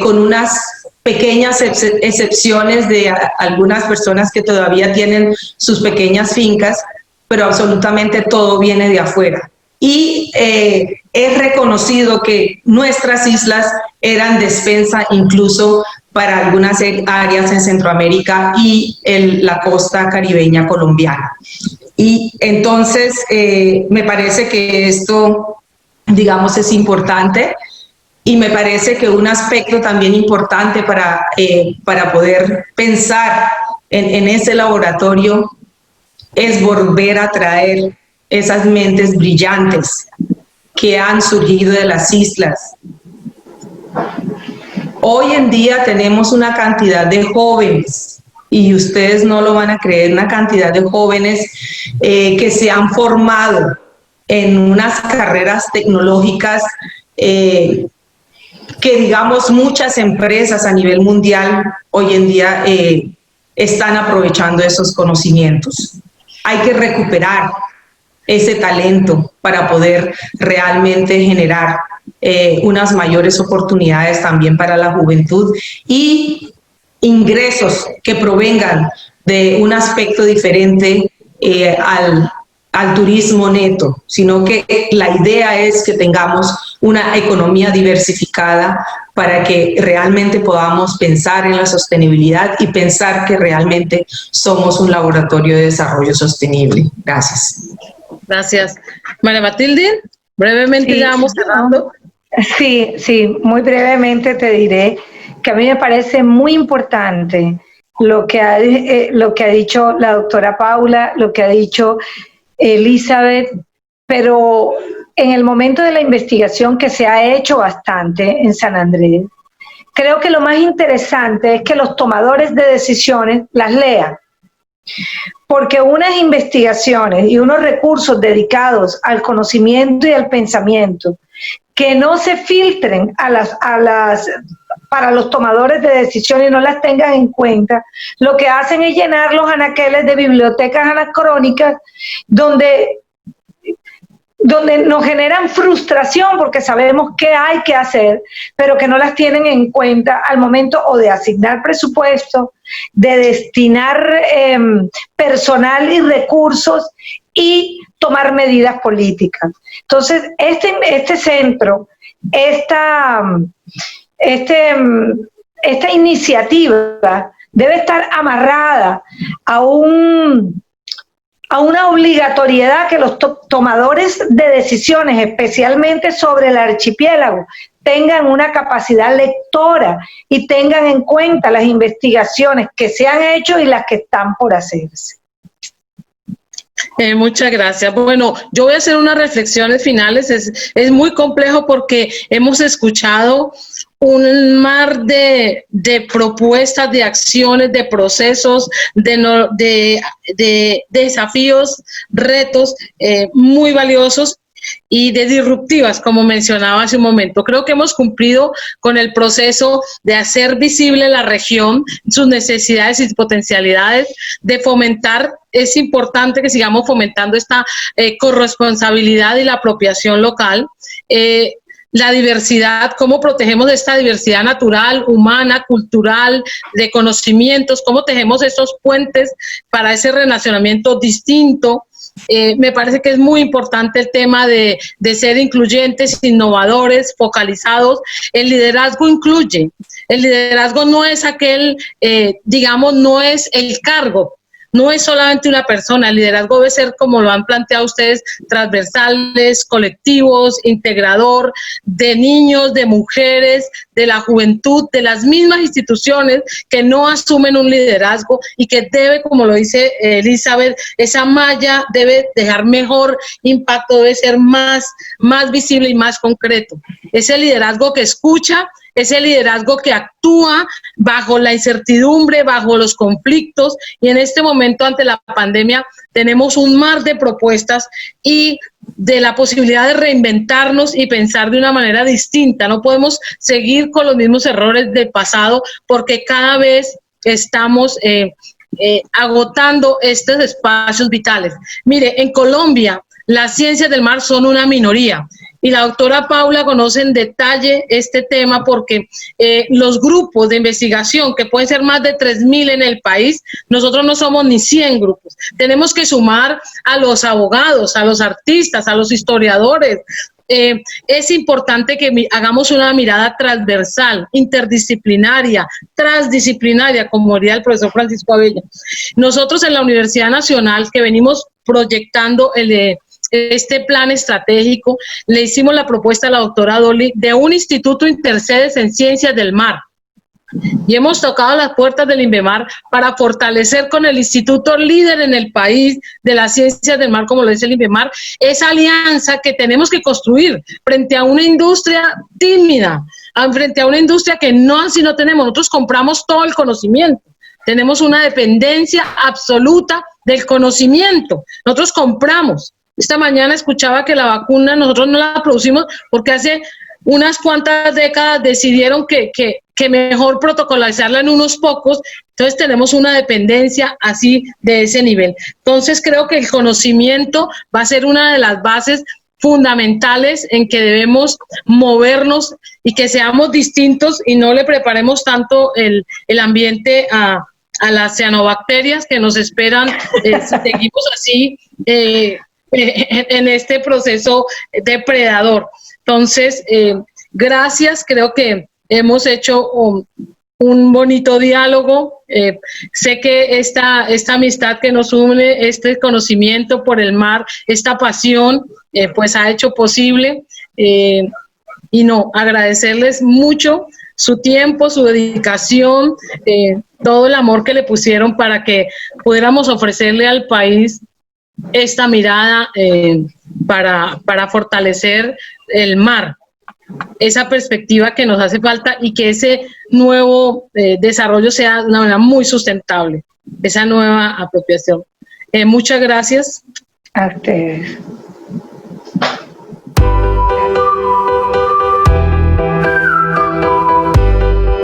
con unas pequeñas excepciones de algunas personas que todavía tienen sus pequeñas fincas, pero absolutamente todo viene de afuera. Y es reconocido que nuestras islas eran despensa incluso para algunas áreas en Centroamérica y la costa caribeña colombiana. Y entonces me parece que esto, digamos, es importante, y me parece que un aspecto también importante para poder pensar en ese laboratorio es volver a traer esas mentes brillantes que han surgido de las islas. Hoy en día tenemos una cantidad de jóvenes, y ustedes no lo van a creer, una cantidad de jóvenes que se han formado en unas carreras tecnológicas que, digamos, muchas empresas a nivel mundial hoy en día están aprovechando esos conocimientos. Hay que recuperar ese talento para poder realmente generar unas mayores oportunidades también para la juventud y ingresos que provengan de un aspecto diferente al turismo neto, sino que la idea es que tengamos una economía diversificada para que realmente podamos pensar en la sostenibilidad y pensar que realmente somos un laboratorio de desarrollo sostenible. Gracias. Gracias. María Matilde, brevemente, sí, ya vamos cerrando. Sí, muy brevemente te diré que a mí me parece muy importante lo que ha dicho la doctora Paula, lo que ha dicho Elizabeth, pero en el momento de la investigación, que se ha hecho bastante en San Andrés, creo que lo más interesante es que los tomadores de decisiones las lean, porque unas investigaciones y unos recursos dedicados al conocimiento y al pensamiento que no se filtren para los tomadores de decisiones y no las tengan en cuenta, lo que hacen es llenar los anaqueles de bibliotecas anacrónicas donde nos generan frustración porque sabemos qué hay que hacer, pero que no las tienen en cuenta al momento o de asignar presupuesto, de destinar personal y recursos y tomar medidas políticas. Entonces, este centro, esta iniciativa debe estar amarrada a una obligatoriedad que los tomadores de decisiones, especialmente sobre el archipiélago, tengan una capacidad lectora y tengan en cuenta las investigaciones que se han hecho y las que están por hacerse. Muchas gracias. Bueno, yo voy a hacer unas reflexiones finales. Es muy complejo porque hemos escuchado un mar de propuestas, de acciones, de procesos, de desafíos, retos muy valiosos y de disruptivas, como mencionaba hace un momento. Creo que hemos cumplido con el proceso de hacer visible la región, sus necesidades y potencialidades, de fomentar. Es importante que sigamos fomentando esta corresponsabilidad y la apropiación local. La diversidad, cómo protegemos esta diversidad natural, humana, cultural, de conocimientos, cómo tejemos estos puentes para ese relacionamiento distinto. Me parece que es muy importante el tema de ser incluyentes, innovadores, focalizados. El liderazgo incluye. El liderazgo no es aquel, digamos, no es el cargo. No es solamente una persona, el liderazgo debe ser, como lo han planteado ustedes, transversales, colectivos, integrador, de niños, de mujeres, de la juventud, de las mismas instituciones que no asumen un liderazgo y que debe, como lo dice Elizabeth, esa malla debe dejar mejor impacto, debe ser más visible y más concreto. Ese liderazgo que escucha, ese liderazgo que actúa bajo la incertidumbre, bajo los conflictos, y en este momento ante la pandemia tenemos un mar de propuestas y de la posibilidad de reinventarnos y pensar de una manera distinta. No podemos seguir con los mismos errores del pasado porque cada vez estamos agotando estos espacios vitales. Mire, en Colombia las ciencias del mar son una minoría. Y la doctora Paula conoce en detalle este tema porque los grupos de investigación, que pueden ser más de 3.000 en el país, nosotros no somos ni 100 grupos. Tenemos que sumar a los abogados, a los artistas, a los historiadores. Es importante que hagamos una mirada transversal, interdisciplinaria, transdisciplinaria, como diría el profesor Francisco Abella. Nosotros en la Universidad Nacional, que venimos proyectando este plan estratégico, le hicimos la propuesta a la doctora Dolly de un instituto intersedes en ciencias del mar. Y hemos tocado las puertas del INVEMAR para fortalecer con el instituto líder en el país de las ciencias del mar, como lo dice el INVEMAR, esa alianza que tenemos que construir frente a una industria tímida, frente a una industria que no tenemos. Nosotros compramos todo el conocimiento. Tenemos una dependencia absoluta del conocimiento. Nosotros compramos. Esta mañana escuchaba que la vacuna nosotros no la producimos porque hace unas cuantas décadas decidieron que mejor protocolizarla en unos pocos, entonces tenemos una dependencia así de ese nivel. Entonces creo que el conocimiento va a ser una de las bases fundamentales en que debemos movernos y que seamos distintos y no le preparemos tanto el ambiente a las cianobacterias que nos esperan si seguimos así en este proceso depredador. Entonces, gracias, creo que hemos hecho un bonito diálogo. Sé que esta amistad que nos une, este conocimiento por el mar, esta pasión, pues ha hecho posible. Y no, agradecerles mucho su tiempo, su dedicación, todo el amor que le pusieron para que pudiéramos ofrecerle al país esta mirada para fortalecer el mar, esa perspectiva que nos hace falta y que ese nuevo desarrollo sea de una manera muy sustentable, esa nueva apropiación. Muchas gracias. A ustedes.